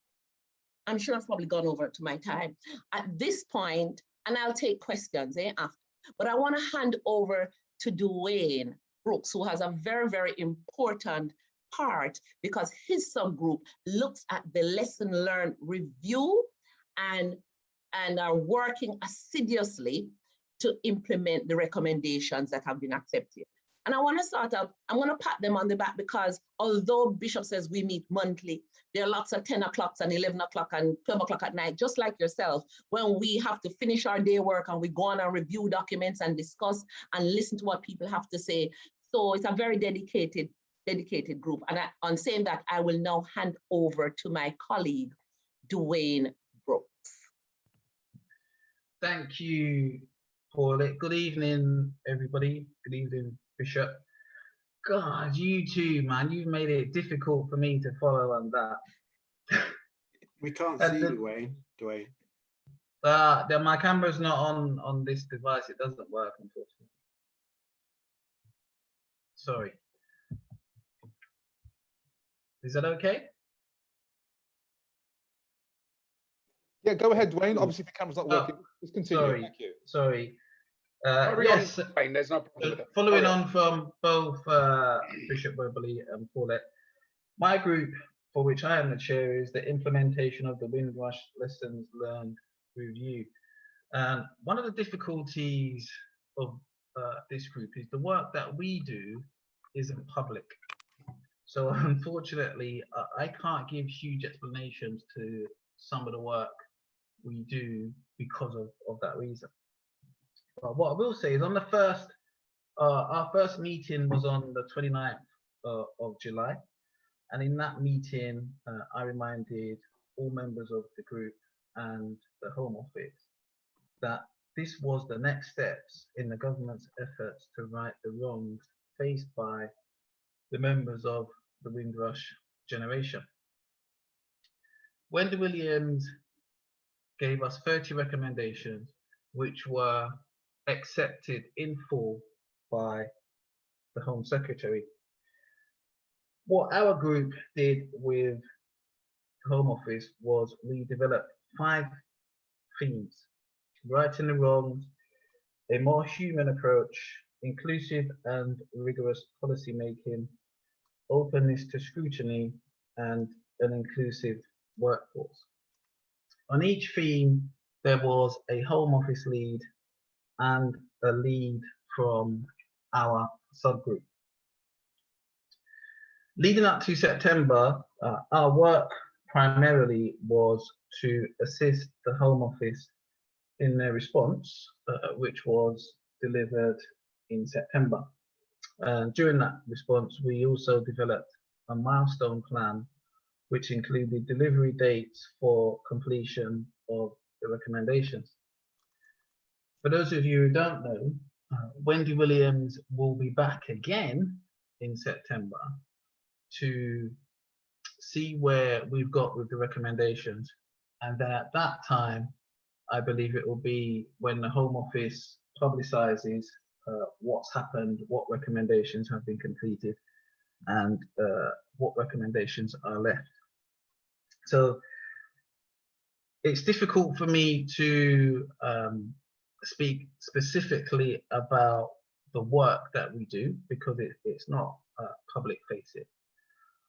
I'm sure I've probably gone over to my time at this point, and I'll take questions after. But I want to hand over to Dwayne Brooks, who has a very, very important part because his subgroup looks at the lesson learned review and are working assiduously to implement the recommendations that have been accepted. And I want to start out, I'm going to pat them on the back because although Bishop says we meet monthly, there are lots of 10 o'clocks and 11 o'clock and 12 o'clock at night, just like yourself, when we have to finish our day work and we go on and review documents and discuss and listen to what people have to say. So it's a very dedicated group. And on saying that, I will now hand over to my colleague, Dwayne Brooks. Thank you, Paulette. Good evening, everybody. Good evening, Bishop. God, you too, man. You've made it difficult for me to follow on that. We can't see you, Dwayne. My camera's not on this device. It doesn't work, unfortunately. Sorry. Is that okay? Yeah, go ahead, Dwayne. Obviously, if the camera's not working, just continue. Sorry. Thank you. Sorry. Yes, there's no problem. Following on from both Bishop Webley and Paulette, my group, for which I am the chair, is the implementation of the Windrush Lessons Learned Review. And one of the difficulties of this group is the work that we do isn't public. So unfortunately, I can't give huge explanations to some of the work we do because of that reason. But what I will say is on the first, our first meeting was on the 29th of July. And in that meeting, I reminded all members of the group and the Home Office that this was the next steps in the government's efforts to right the wrongs faced by the members of the Windrush generation. Wendy Williams gave us 30 recommendations, which were accepted in full by the Home Secretary. What our group did with the Home Office was we developed 5 themes: righting the wrongs, a more human approach, inclusive and rigorous policy making, openness to scrutiny, and an inclusive workforce. On each theme, there was a Home Office lead and a lead from our subgroup. Leading up to September, our work primarily was to assist the Home Office in their response, which was delivered in September. During that response, we also developed a milestone plan, which included delivery dates for completion of the recommendations. For those of you who don't know, Wendy Williams will be back again in September to see where we've got with the recommendations. And then at that time, I believe it will be when the Home Office publicizes what's happened, what recommendations have been completed, and what recommendations are left. So it's difficult for me to speak specifically about the work that we do because it's not public facing.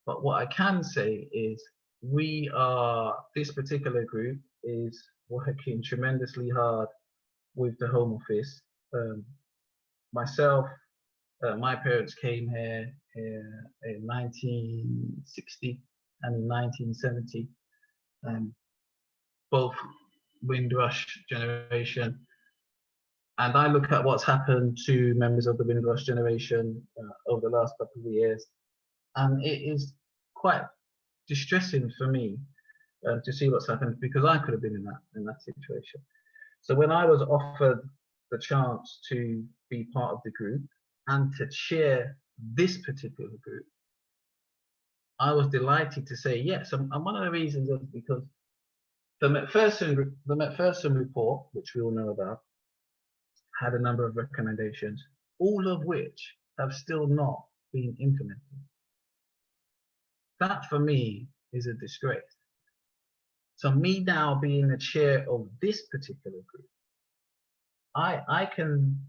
But what I can say is this particular group is working tremendously hard with the Home Office. Myself, my parents came here in 1960 and in 1970, both Windrush generation. And I look at what's happened to members of the Windrush generation over the last couple of years, and it is quite distressing for me to see what's happened, because I could have been in that situation. So when I was offered the chance to be part of the group and to chair this particular group, I was delighted to say yes. And one of the reasons is because the Macpherson report, which we all know about, had a number of recommendations, all of which have still not been implemented. That for me is a disgrace. So me now being the chair of this particular group, I can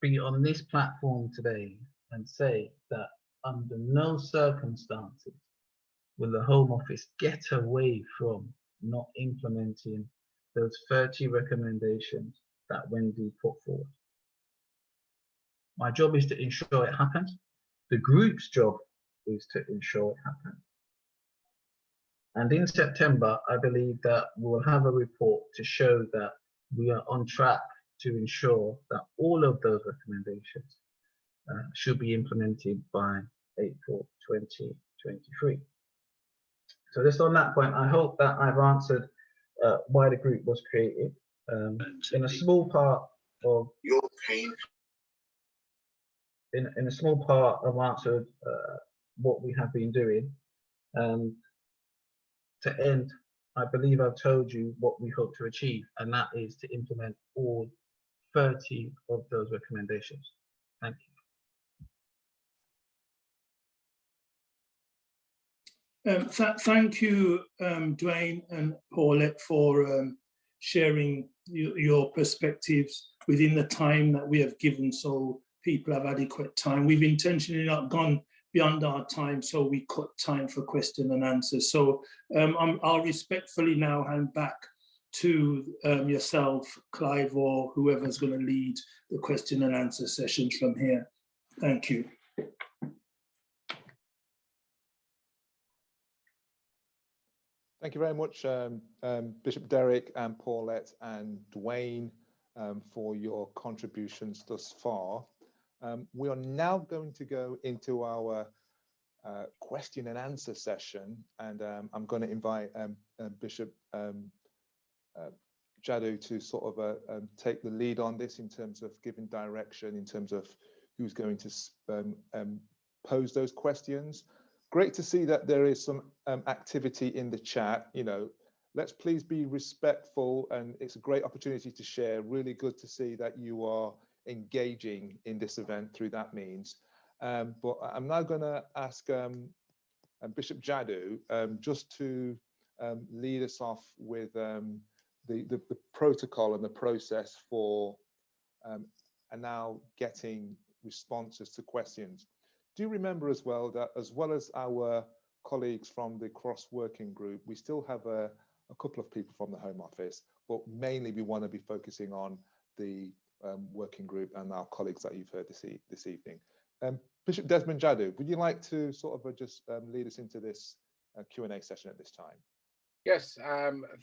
be on this platform today and say that under no circumstances will the Home Office get away from not implementing those 30 recommendations that Wendy put forward. My job is to ensure it happens. The group's job is to ensure it happens. And in September, I believe that we will have a report to show that we are on track to ensure that all of those recommendations should be implemented by April 2023. So just on that point, I hope that I've answered why the group was created. In a small part of in a small part, I've answered what we have been doing. To end, I believe I've told you what we hope to achieve, and that is to implement all 30 of those recommendations. Thank you. Thank you, Dwayne and Paulette, for sharing your perspectives within the time that we have given, so people have adequate time. We've intentionally not gone beyond our time, so we cut time for question and answers. So I'll respectfully now hand back to yourself, Clive, or whoever's going to lead the question and answer sessions from here. Thank you. Thank you very much, Bishop Derek and Paulette and Dwayne, for your contributions thus far. We are now going to go into our question and answer session, and I'm going to invite Bishop Jadu to sort of take the lead on this in terms of giving direction, in terms of who's going to pose those questions. Great to see that there is some activity in the chat. You know, let's please be respectful, and it's a great opportunity to share. Really good to see that you are engaging in this event through that means. But I'm now going to ask Bishop Jadu just to lead us off with the protocol and the process for now getting responses to questions. Do remember as well that, as well as our colleagues from the cross-working group, we still have a couple of people from the Home Office, but mainly we want to be focusing on the working group and our colleagues that you've heard this evening. Bishop Desmond Jadu, would you like to sort of just lead us into this Q&A session at this time? Yes,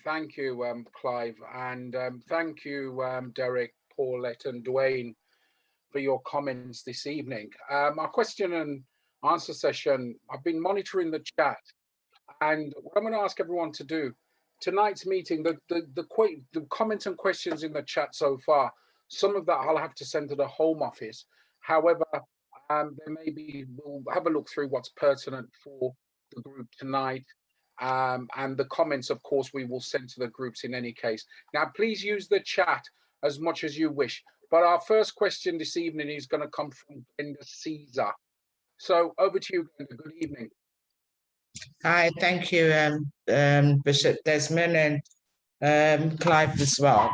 thank you, Clive, and thank you, Derek, Paulette and Dwayne, for your comments this evening. Our question and answer session, I've been monitoring the chat, and what I'm going to ask everyone to do, tonight's meeting, the comments and questions in the chat so far, some of that I'll have to send to the Home Office. However, we'll have a look through what's pertinent for the group tonight. And the comments, of course, we will send to the groups in any case. Now, please use the chat as much as you wish. But our first question this evening is going to come from Glenda Caesar. So over to you, Glenda. Good evening. Hi, thank you, Bishop Desmond, and Clive as well.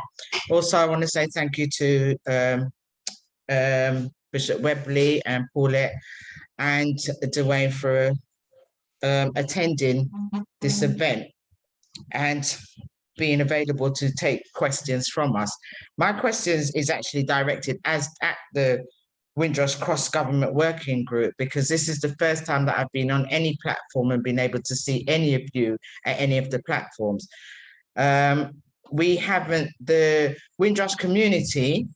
Also, I want to say thank you to Bishop Webley and Paulette and Dwayne for attending this event and being available to take questions from us. My questions is actually directed at the Windrush Cross Government Working Group, because this is the first time that I've been on any platform and been able to see any of you at any of the platforms. We haven't, the Windrush community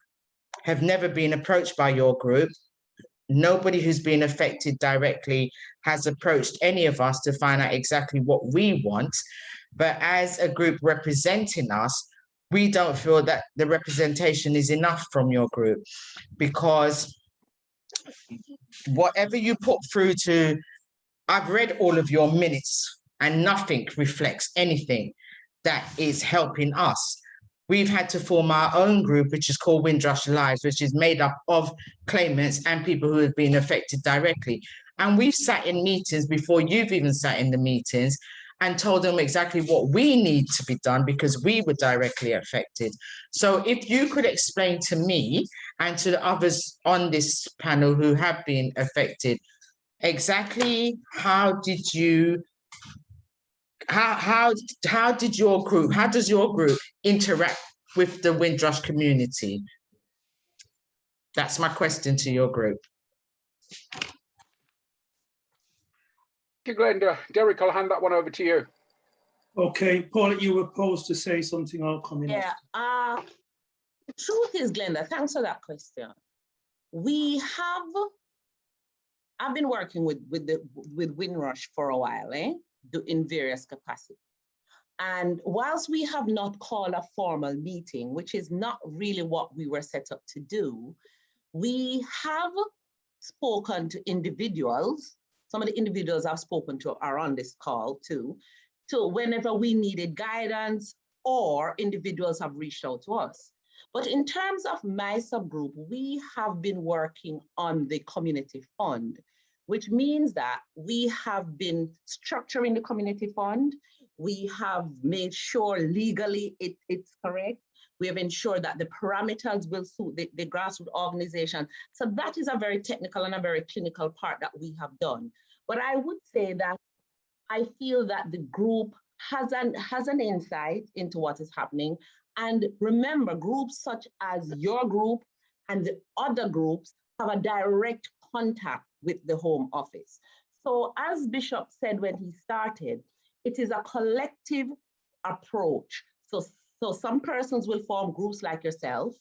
have never been approached by your group. Nobody who's been affected directly has approached any of us to find out exactly what we want. But as a group representing us, we don't feel that the representation is enough from your group, because whatever you put through to, I've read all of your minutes and nothing reflects anything that is helping us. We've had to form our own group, which is called Windrush Lives, which is made up of claimants and people who have been affected directly. And we've sat in meetings before you've even sat in the meetings and told them exactly what we need to be done because we were directly affected. So if you could explain to me and to the others on this panel who have been affected, exactly how does your group interact with the Windrush community? That's my question to your group. Thank you, Glenda. Derek, I'll hand that one over to you. Okay, Paul, you were posed to say something. I'll come in. Yeah, the truth is, Glenda, thanks for that question. I've been working with Windrush for a while, in various capacities. And whilst we have not called a formal meeting, which is not really what we were set up to do, we have spoken to individuals. Some of the individuals I've spoken to are on this call too. So whenever we needed guidance or individuals have reached out to us. But in terms of my subgroup, we have been working on the community fund, which means that we have been structuring the community fund. We have made sure legally it's correct. We have ensured that the parameters will suit the grassroots organization. So that is a very technical and a very clinical part that we have done. But I would say that I feel that the group has an insight into what is happening. And remember, groups such as your group and the other groups have a direct contact with the Home Office. So as Bishop said when he started, it is a collective approach. So some persons will form groups like yourself,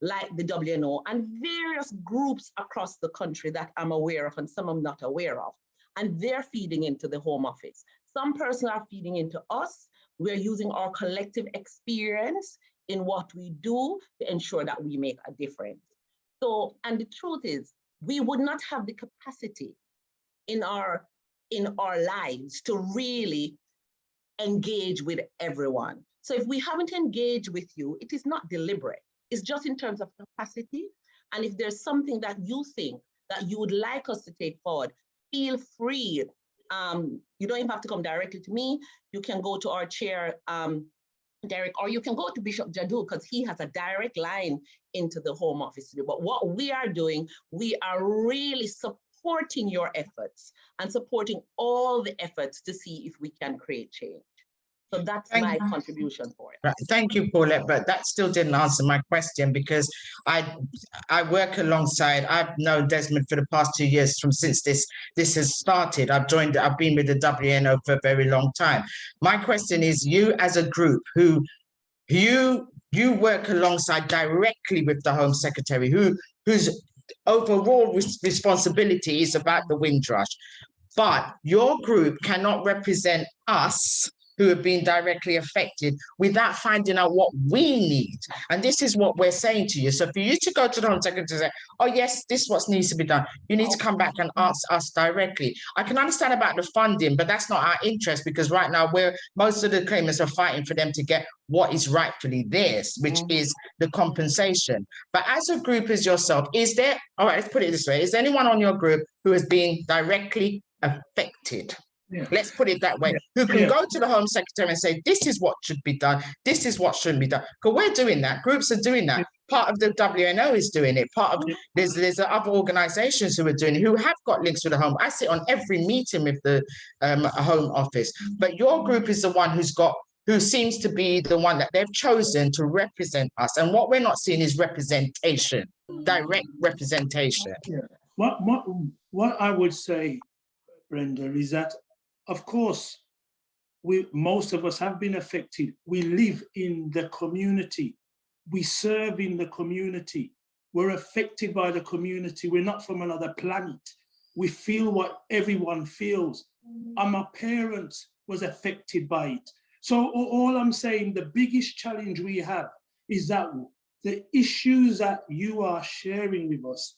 like the WNO, and various groups across the country that I'm aware of and some I'm not aware of. And they're feeding into the Home Office. Some persons are feeding into us. We're using our collective experience in what we do to ensure that we make a difference. So, and the truth is, we would not have the capacity in our lives to really engage with everyone. So if we haven't engaged with you, it is not deliberate. It's just in terms of capacity. And if there's something that you think that you would like us to take forward, feel free. You don't even have to come directly to me. You can go to our chair, Derek, or you can go to Bishop Jadu because he has a direct line into the Home Office. But what we are doing, we are really supporting your efforts and supporting all the efforts to see if we can create change. So that's my contribution for it. Right. Thank you, Paulette, but that still didn't answer my question because I work alongside, I've known Desmond for the past 2 years since this has started. I've been with the WNO for a very long time. My question is, you as a group who you work alongside directly with the Home Secretary, whose overall responsibility is about the Windrush, but your group cannot represent us who have been directly affected without finding out what we need. And this is what we're saying to you. So for you to go to the Home Secretary and say, oh yes, this is what needs to be done, you need to come back and ask us directly. I can understand about the funding, but that's not our interest because right now most of the claimants are fighting for them to get what is rightfully theirs, which is the compensation. But as a group as yourself, is there, all right, let's put it this way, is there anyone on your group who has been directly affected? Let's put it that way. Who can go to the Home Secretary and say, this is what should be done, this is what shouldn't be done. Because we're doing that. Groups are doing that. Part of the WNO is doing it. Part of there's other organisations who are doing it, who have got links with the Home. I sit on every meeting with the Home Office, but your group is the one who seems to be the one that they've chosen to represent us. And what we're not seeing is representation, direct representation. Yeah. What I would say, Brenda, is that, of course, most of us have been affected. We live in the community. We serve in the community. We're affected by the community. We're not from another planet. We feel what everyone feels. And my parents was affected by it. So all I'm saying, the biggest challenge we have is that the issues that you are sharing with us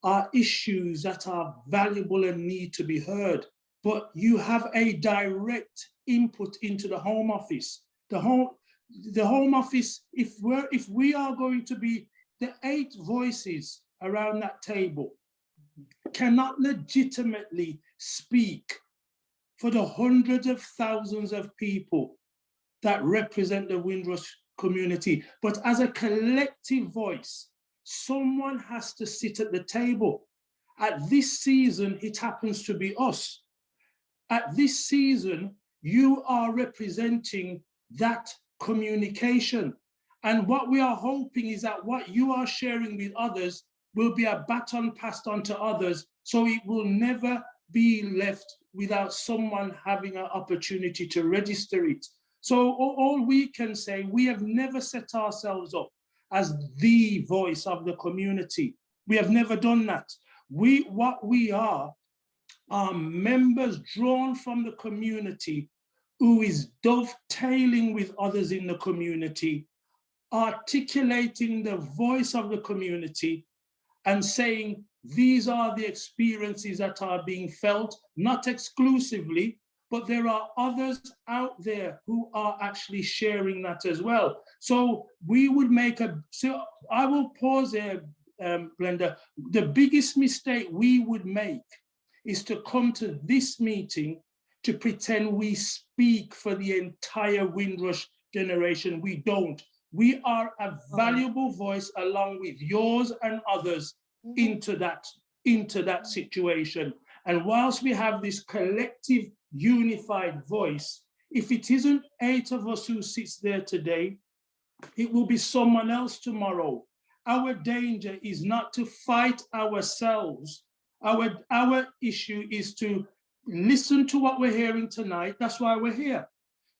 are issues that are valuable and need to be heard. But you have a direct input into the Home Office. The Home Office, if we are going to be the 8 voices around that table, cannot legitimately speak for the hundreds of thousands of people that represent the Windrush community. But as a collective voice, someone has to sit at the table. At this season, it happens to be us. At this season, you are representing that communication. And what we are hoping is that what you are sharing with others will be a baton passed on to others, so it will never be left without someone having an opportunity to register it. So all we can say, we have never set ourselves up as the voice of the community. We have never done that. What we are members drawn from the community who is dovetailing with others in the community, articulating the voice of the community and saying, these are the experiences that are being felt, not exclusively, but there are others out there who are actually sharing that as well. So we would so I will pause there, Glenda. The biggest mistake we would make is to come to this meeting to pretend we speak for the entire Windrush generation. We don't. We are a valuable voice along with yours and others into that situation. And whilst we have this collective unified voice, if it isn't 8 of us who sits there today, it will be someone else tomorrow. Our danger is not to fight ourselves. Our issue is to listen to what we're hearing tonight. That's why we're here,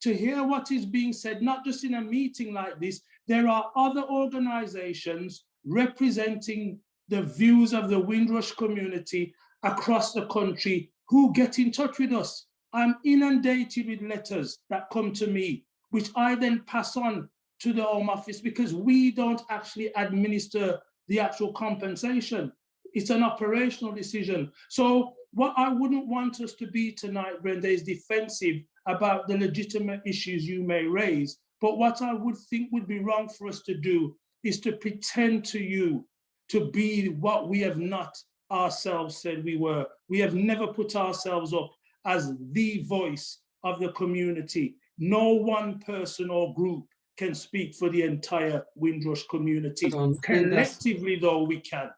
to hear what is being said, not just in a meeting like this. There are other organizations representing the views of the Windrush community across the country who get in touch with us. I'm inundated with letters that come to me, which I then pass on to the Home Office, because we don't actually administer the actual compensation. It's an operational decision. So what I wouldn't want us to be tonight, Brenda, is defensive about the legitimate issues you may raise. But what I would think would be wrong for us to do is to pretend to you to be what we have not ourselves said we were. We have never put ourselves up as the voice of the community. No one person or group can speak for the entire Windrush community. Collectively, though, we can.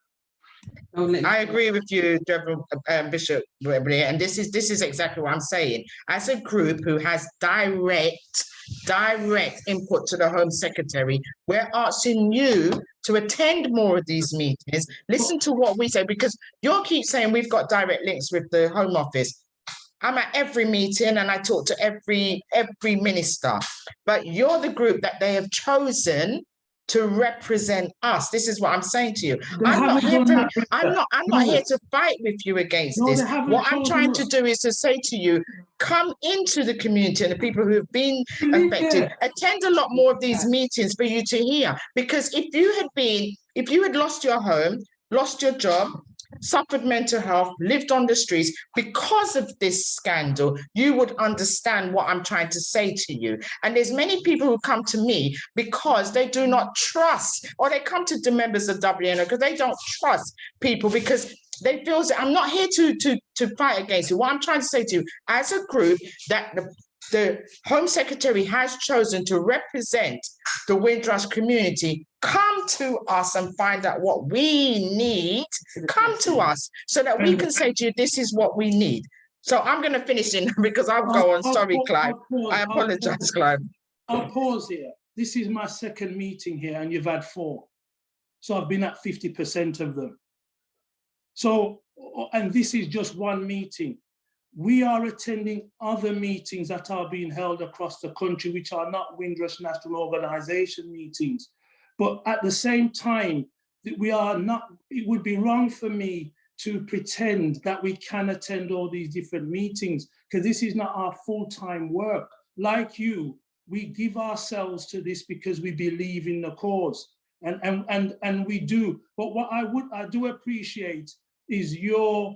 I agree with you, Bishop Webley, and this is exactly what I'm saying. As a group who has direct input to the Home Secretary, we're asking you to attend more of these meetings, listen to what we say, because you keep saying we've got direct links with the Home Office. I'm at every meeting and I talk to every minister, but you're the group that they have chosen to represent us. This is what I'm saying to you. I'm not here to fight with you against this. What I'm trying to do is to say to you, come into the community and the people who have been affected, attend a lot more of these meetings for you to hear. Because if you had lost your home, lost your job, suffered mental health, lived on the streets because of this scandal, you would understand what I'm trying to say to you. And there's many people who come to me because they do not trust, or they come to the members of WNO because they don't trust people, because they feel I'm not here to fight against it. What I'm trying to say to you, as a group, that the Home Secretary has chosen to represent the Windrush community, come to us and find out what we need. Come to us so that we can say to you, this is what we need. So I'm going to finish in because I'll go on. Sorry, Clive. I apologize, Clive. I'll pause here. This is my second meeting here and you've had 4. So I've been at 50% of them. So, and this is just one meeting. We are attending other meetings that are being held across the country, which are not Windrush National Organization meetings. But at the same time, we are not, it would be wrong for me to pretend that we can attend all these different meetings, because this is not our full-time work. Like you, we give ourselves to this because we believe in the cause, and we do. But what I do appreciate is your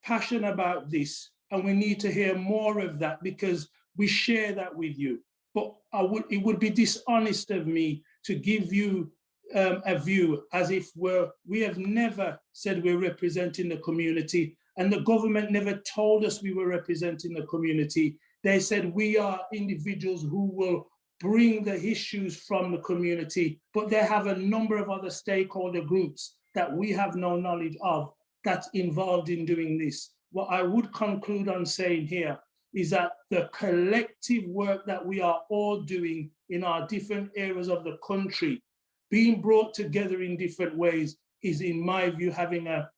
passion about this, and we need to hear more of that because we share that with you. But it would be dishonest of me to give you a view as if we have never said we're representing the community, and the government never told us we were representing the community. They said we are individuals who will bring the issues from the community, but they have a number of other stakeholder groups that we have no knowledge of that's involved in doing this. What I would conclude on saying here is that the collective work that we are all doing in our different areas of the country, being brought together in different ways, is, in my view, having a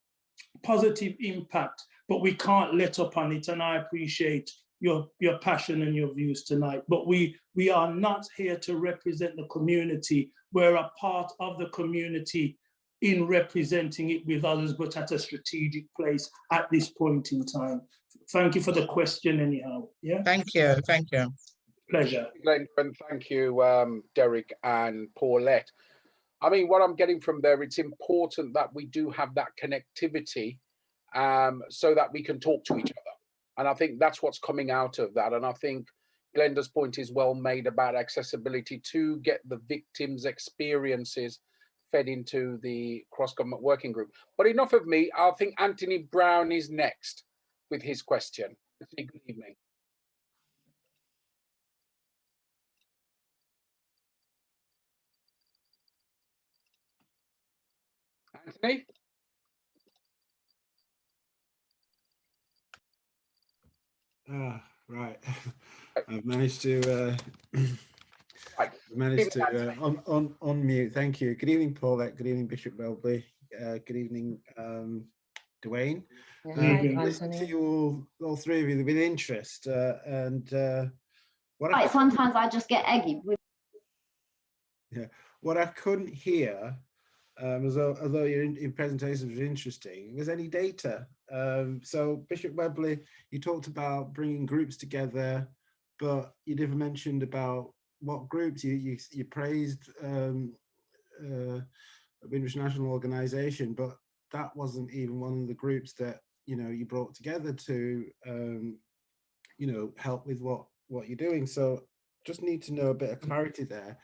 positive impact, but we can't let up on it. And I appreciate your passion and your views tonight. But we are not here to represent the community. We're a part of the community in representing it with others, but at a strategic place at this point in time. Thank you for the question anyhow. Yeah. Thank you. Thank you. Pleasure. And thank you, Derek and Paulette. I mean, what I'm getting from there, it's important that we do have that connectivity so that we can talk to each other. And I think that's what's coming out of that. And I think Glenda's point is well made about accessibility to get the victims' experiences fed into the cross-government working group. But enough of me. I think Anthony Brown is next with his question. Good evening. Anthony? Right. I've managed to unmute. Thank you. Good evening, Paulette. Good evening, Bishop Welby. Good evening, Dwayne. Listening to you all three of you with interest, sometimes I just get eggy. What I couldn't hear, although your presentation was interesting, was any data. So Bishop Webley, you talked about bringing groups together, but you never mentioned about what groups. You praised Windrush National Organization, but that wasn't even one of the groups that you brought together to help with what you're doing. So just need to know a bit of clarity there.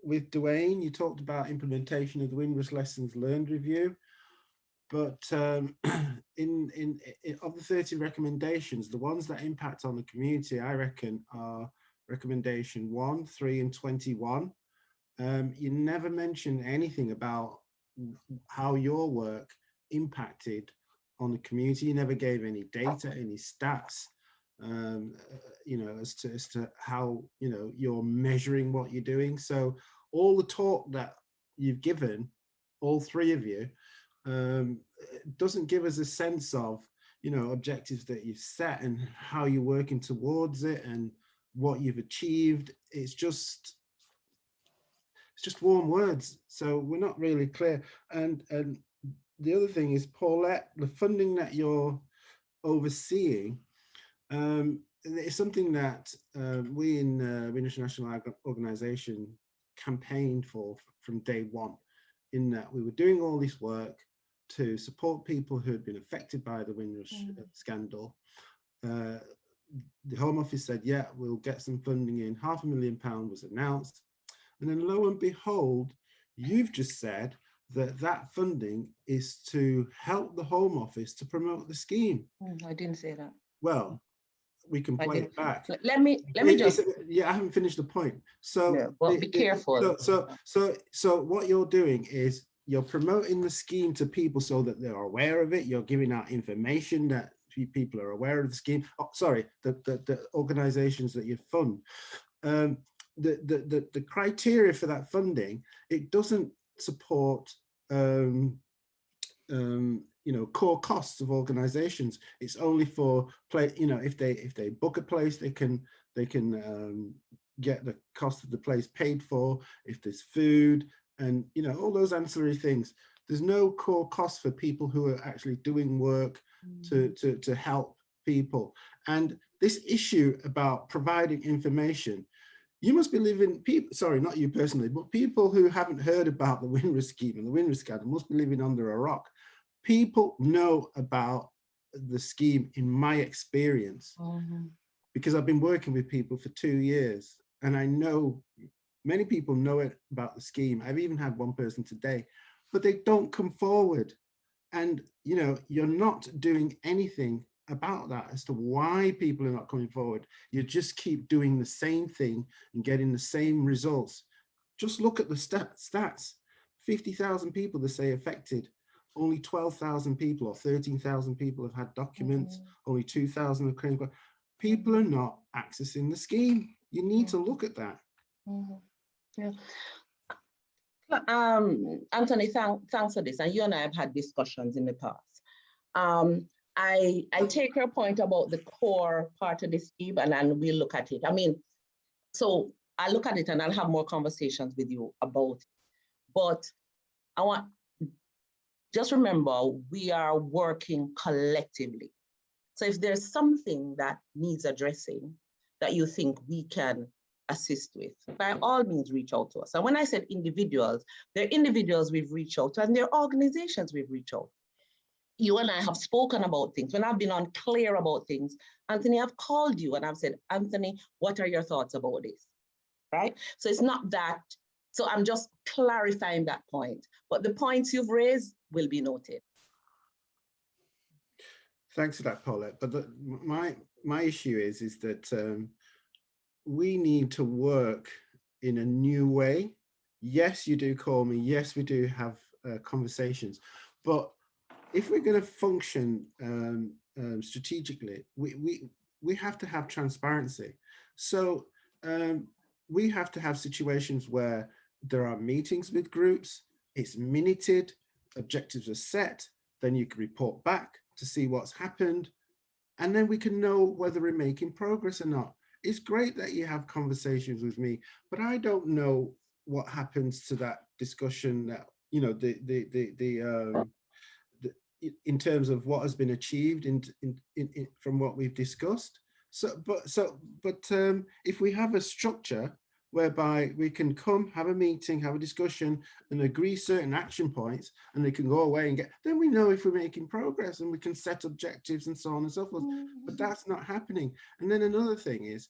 With Dwayne, you talked about implementation of the Windrush Lessons Learned review, but of the 30 recommendations, the ones that impact on the community, I reckon, are recommendation 1, 3, and 21. You never mentioned anything about how your work impacted on the community. You never gave any data, any stats. As to how you're measuring what you're doing. So all the talk that you've given, all three of you, doesn't give us a sense of objectives that you've set and how you're working towards it and what you've achieved. It's just warm words. So we're not really clear. And the other thing is, Paulette, the funding that you're overseeing. It's something that we in Windrush National Organization campaigned for from day one, in that we were doing all this work to support people who had been affected by the Windrush scandal. The Home Office said, yeah, we'll get some funding in. £500,000 was announced. And then lo and behold, you've just said that that funding is to help the Home Office to promote the scheme. I didn't say that. Well, we can I play didn't. it back. Let me just. Yeah, I haven't finished the point. So Yeah, well, be careful. So what you're doing is you're promoting the scheme to people so that they're aware of it. You're giving out information that people are aware of the scheme. Oh, sorry, the organizations that you fund. The criteria for that funding, it doesn't support core costs of organizations. It's only for if they book a place, they can get the cost of the place paid for. If there's food and all those ancillary things, there's no core cost for people who are actually doing work to help people. And this issue about providing information, you must be living, sorry, not you personally, but people who haven't heard about the WNRS scheme and the WNRS scandal must be living under a rock. People know about the scheme, in my experience, because I've been working with people for 2 years, and I know many people know it about the scheme. I've even had one person today, but they don't come forward. And you're not doing anything about that as to why people are not coming forward. You just keep doing the same thing and getting the same results. Just look at the stats. 50,000 people, they say, affected. Only 12,000 people or 13,000 people have had documents. Only 2,000 have claimed. People are not accessing the scheme. You need to look at that. Yeah. Anthony, thanks for this. And you and I have had discussions in the past. I take your point about the core part of the scheme, and then we'll look at it. I mean, so I'll look at it and I'll have more conversations with you about it. But just remember, we are working collectively. So if there's something that needs addressing that you think we can assist with, by all means, reach out to us. And when I said individuals, they're individuals we've reached out to, and they're organizations we've reached out to. You and I have spoken about things. When I've been unclear about things, Anthony, I've called you and I've said, Anthony, what are your thoughts about this? Right? So it's not that. So I'm just clarifying that point. But the points you've raised will be noted. Thanks for that, Paulette. But my issue is that we need to work in a new way. Yes, you do call me. Yes, we do have conversations. But if we're going to function strategically, we have to have transparency. So we have to have situations where there are meetings with groups, it's minuted, objectives are set, then you can report back to see what's happened, and then we can know whether we're making progress or not. It's great that you have conversations with me, but I don't know what happens to that discussion, that in terms of what has been achieved from what we've discussed. But if we have a structure whereby we can come, have a meeting, have a discussion, and agree certain action points, and they can go away and then we know if we're making progress, and we can set objectives and so on and so forth. But that's not happening. And then another thing is,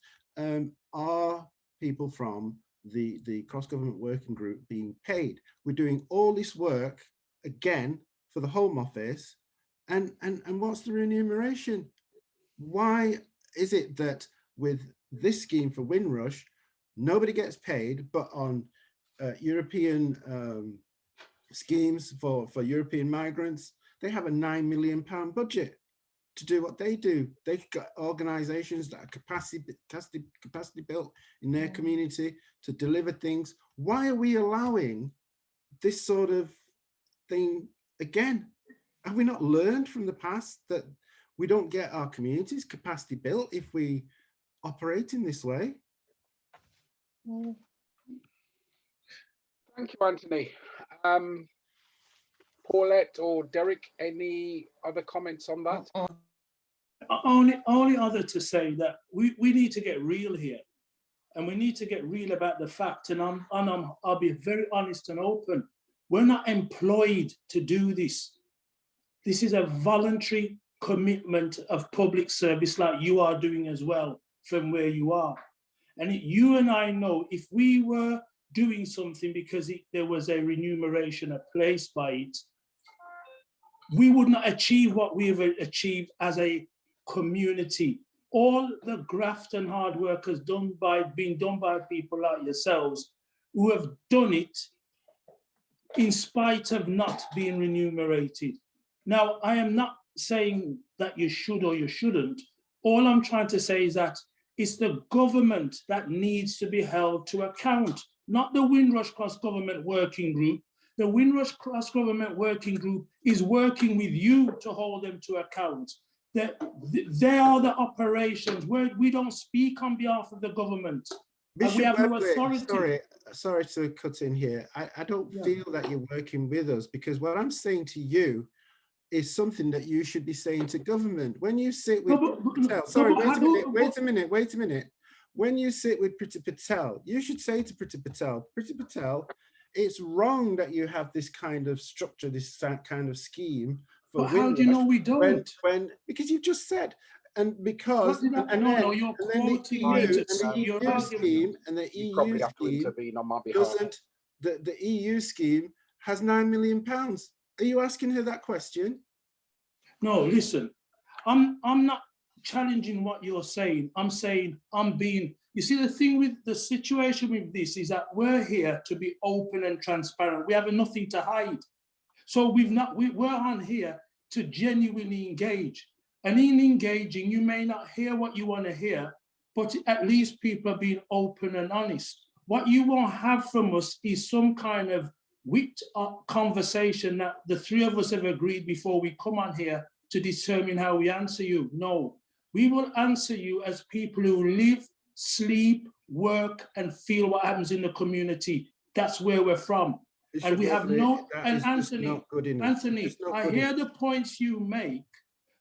are people from the cross-government working group being paid? We're doing all this work again for the Home Office, and what's the remuneration? Why is it that with this scheme for Windrush, nobody gets paid, but on European schemes for European migrants, they have a £9 million budget to do what they do? They've got organisations that are capacity built in their community to deliver things. Why are we allowing this sort of thing again? Have we not learned from the past that we don't get our communities capacity built if we operate in this way? Thank you, Anthony. Paulette or Derek, any other comments on that? Only other to say that we need to get real here, and we need to get real about the fact. And I'll be very honest and open. We're not employed to do this. This is a voluntary commitment of public service, like you are doing as well from where you are. And you and I know, if we were doing something because there was a remuneration placed by it, we would not achieve what we have achieved as a community. All the graft and hard work has been done by people like yourselves who have done it in spite of not being remunerated. Now, I am not saying that you should or you shouldn't. All I'm trying to say is that it's the government that needs to be held to account, not the Windrush Cross-Government Working Group. The Windrush Cross-Government Working Group is working with you to hold them to account. They are the operations where we don't speak on behalf of the government. And we have no authority. Sorry to cut in here. I don't feel that you're working with us, because what I'm saying to you is something that you should be saying to government. When you sit with Patel, sorry, wait a minute. When you sit with Priti Patel, you should say to Priti Patel, it's wrong that you have this kind of structure, this kind of scheme. For but how do you know we don't? Because you've just said, and because you're quoting me to your argument. And the you EU probably have to scheme intervene on my behalf. doesn't, the EU scheme has £9 million. Are you asking her that question? No, listen, I'm not challenging what you're saying. I'm saying you see, the thing with the situation with this is that we're here to be open and transparent. We have nothing to hide. So we're on here to genuinely engage. And in engaging, you may not hear what you want to hear, but at least people are being open and honest. What you won't have from us is some kind of whipped up conversation that the three of us have agreed before we come on here to determine how we answer you. No, we will answer you as people who live, sleep, work, and feel what happens in the community. That's where we're from. And we have no, and Anthony, I hear the points you make,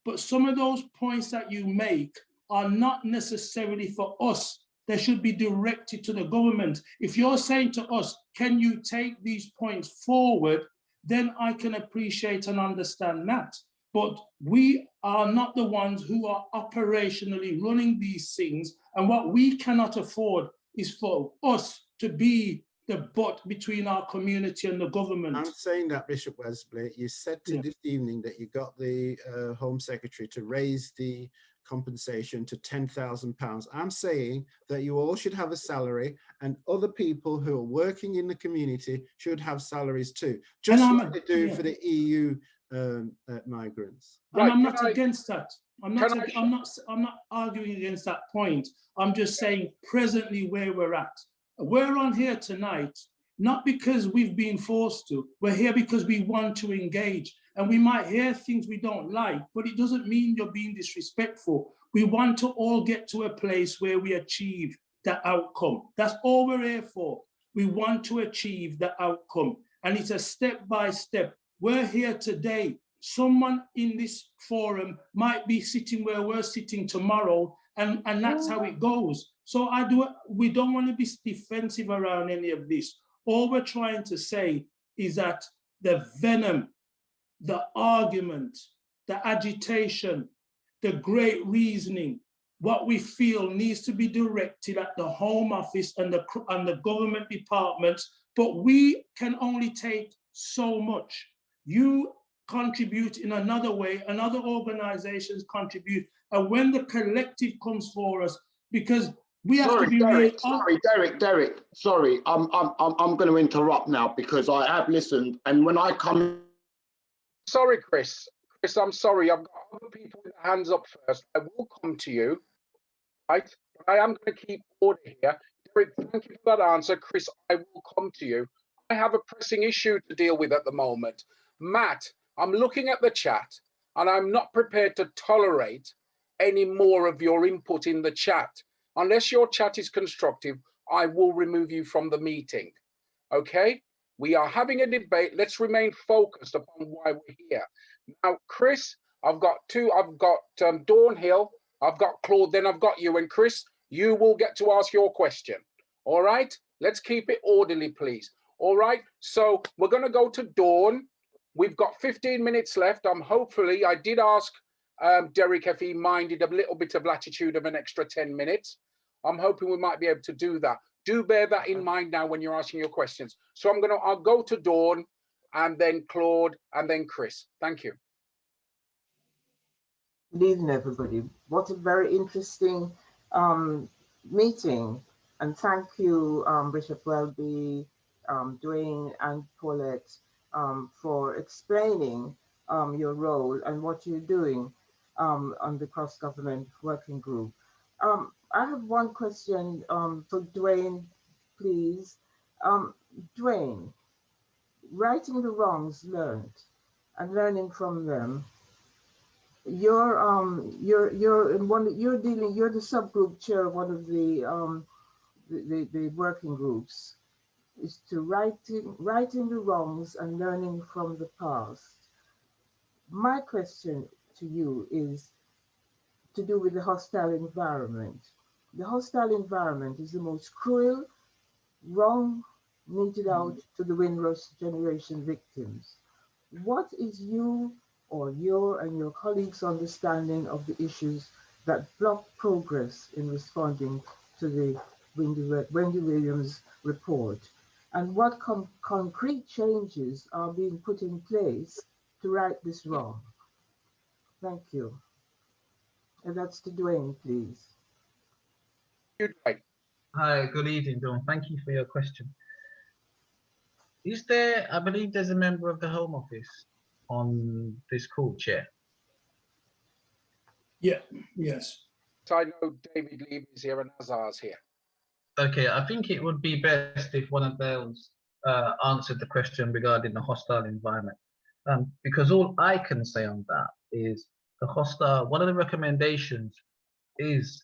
but some of those points that you make are not necessarily for us. They should be directed to the government. If you're saying to us, can you take these points forward, then I can appreciate and understand that. But we are not the ones who are operationally running these things. And what we cannot afford is for us to be the butt between our community and the government. I'm saying that, Bishop Wesley, you said this evening that you got the Home Secretary to raise the compensation to £10,000. I'm saying that you all should have a salary, and other people who are working in the community should have salaries too, just like they do for the EU migrants. And I'm not against that. I'm not arguing against that point. I'm just saying presently where we're at. We're on here tonight, not because we've been forced to. We're here because we want to engage. And we might hear things we don't like, but it doesn't mean you're being disrespectful. We want to all get to a place where we achieve the outcome. That's all we're here for. We want to achieve the outcome. And it's a step by step. We're here today. Someone in this forum might be sitting where we're sitting tomorrow, and that's how it goes. So we don't want to be defensive around any of this. All we're trying to say is that the venom, the argument, the agitation, the great reasoning, what we feel needs to be directed at the Home Office and the government departments, but we can only take so much. You contribute in another way, and other organizations contribute, and when the collective comes for us, because we have to be Derek, sorry, I'm going to interrupt now because I have listened, and when I come... Sorry, Chris, I'm sorry, I've got other people with their hands up first. I will come to you, right? But I am going to keep order here. Derek, thank you for that answer. Chris, I will come to you. I have a pressing issue to deal with at the moment. Matt, I'm looking at the chat, and I'm not prepared to tolerate any more of your input in the chat. Unless your chat is constructive, I will remove you from the meeting. Okay? We are having a debate. Let's remain focused upon why we're here. Now, Chris, I've got Dawn Hill, I've got Claude, then I've got you. And Chris, you will get to ask your question. All right? Let's keep it orderly, please. All right? So we're going to go to Dawn. We've got 15 minutes left. Hopefully, I did ask Derek if he minded a little bit of latitude of an extra 10 minutes. I'm hoping we might be able to do that. Do bear that in mind now when you're asking your questions. So I'll go to Dawn and then Claude and then Chris. Thank you. Good evening, everybody. What a very interesting meeting. And thank you, Bishop Welby, Dwayne and Paulette, for explaining your role and what you're doing on the cross-government working group. I have one question for Dwayne, please. Dwayne, righting the wrongs learned and learning from them. You're the subgroup chair of one of the working groups, is to righting the wrongs and learning from the past. My question to you is to do with the hostile environment. The hostile environment is the most cruel wrong meted out to the Windrush generation victims. What is your and your colleagues' understanding of the issues that block progress in responding to the Wendy Williams report? And what concrete changes are being put in place to right this wrong? Thank you. And that's to Dwayne, please. Hi, good evening, Dawn. Thank you for your question. Is there, I believe there's a member of the Home Office on this call, Chair? Yeah, yes. So I know David Lee is here and Azar's here. Okay, I think it would be best if one of those answered the question regarding the hostile environment. Because all I can say on that is one of the recommendations is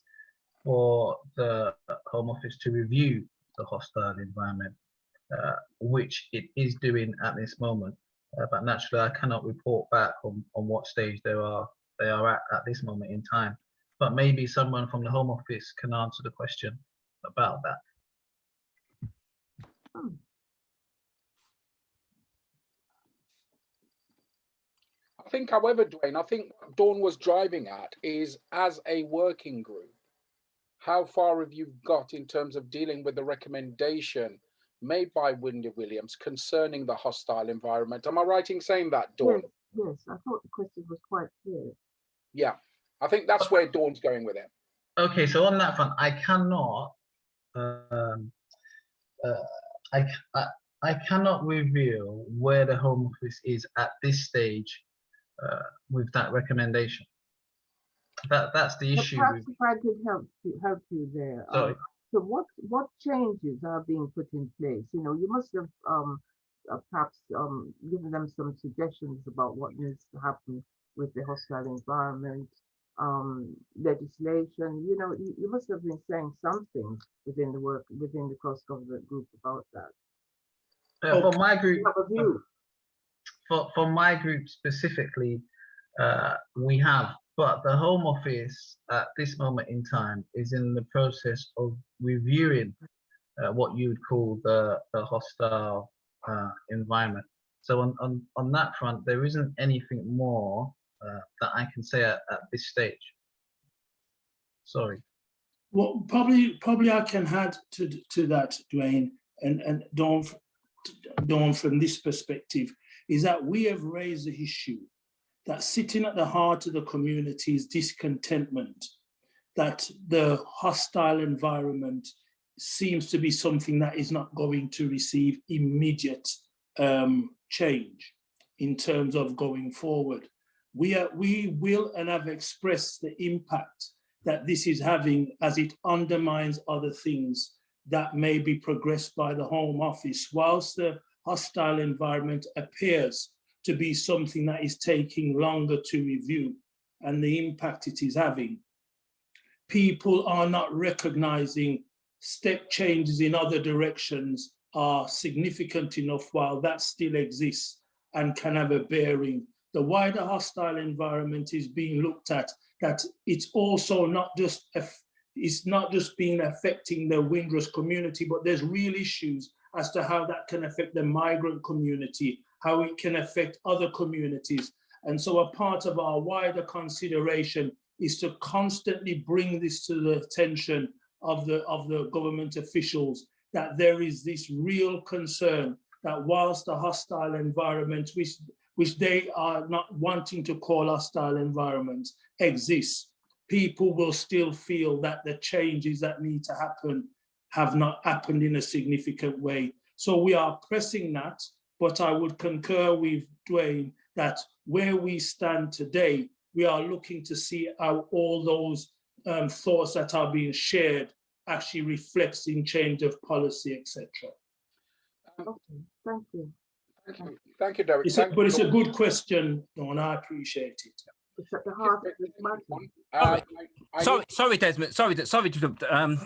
for the Home Office to review the hostile environment, which it is doing at this moment. But naturally, I cannot report back on what stage they are at this moment in time. But maybe someone from the Home Office can answer the question about that. I think, however, Dwayne, I think what Dawn was driving at is, as a working group, how far have you got in terms of dealing with the recommendation made by Wendy Williams concerning the hostile environment? Am I right in saying that, Dawn? Yes, I thought the question was quite clear. Yeah, I think that's where Dawn's going with it. Okay, so on that front, I cannot, I cannot reveal where the Home Office is at this stage with that recommendation. That's the issue. Perhaps if I could help you there. Sorry. So what changes are being put in place? You know, you must have perhaps given them some suggestions about what needs to happen with the hostile environment legislation. You know, you must have been saying something within the cross-government group about that. For my group, have a view. For my group specifically, we have, but the Home Office at this moment in time is in the process of reviewing what you would call the hostile environment. So on that front, there isn't anything more that I can say at this stage. Sorry. Well, probably I can add to that, Dwayne, and Dawn, from this perspective, is that we have raised the issue that sitting at the heart of the community's discontentment, that the hostile environment seems to be something that is not going to receive immediate change in terms of going forward. We will and have expressed the impact that this is having as it undermines other things that may be progressed by the Home Office, whilst the hostile environment appears to be something that is taking longer to review and the impact it is having. People are not recognizing step changes in other directions are significant enough while that still exists and can have a bearing. The wider hostile environment is being looked at, that it's also not just being affecting the Windrush community, but there's real issues as to how that can affect the migrant community, how it can affect other communities. And so a part of our wider consideration is to constantly bring this to the attention of the government officials that there is this real concern that whilst the hostile environment, which they are not wanting to call hostile environments, exists, people will still feel that the changes that need to happen have not happened in a significant way. So we are pressing that, but I would concur with Dwayne that where we stand today, we are looking to see how all those thoughts that are being shared actually reflects in change of policy, etc. Okay, thank you. Thank you, Derek. But it's a good question, and I appreciate it. It's at the heart of this matter. Sorry, Desmond. Sorry to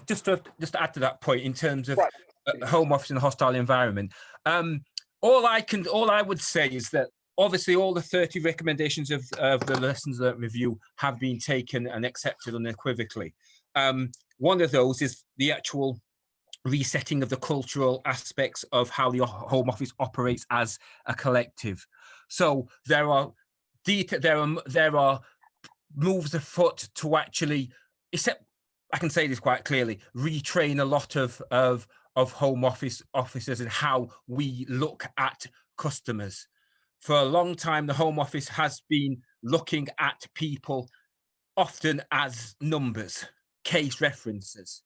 just to add to that point in terms of home office and hostile environment. All I would say is that obviously all the 30 recommendations of the lessons learned review have been taken and accepted unequivocally. One of those is the actual resetting of the cultural aspects of how the Home Office operates as a collective. So there are moves afoot to actually, I can say this quite clearly, retrain a lot of Home Office officers and how we look at customers. For a long time, the Home Office has been looking at people often as numbers, case references.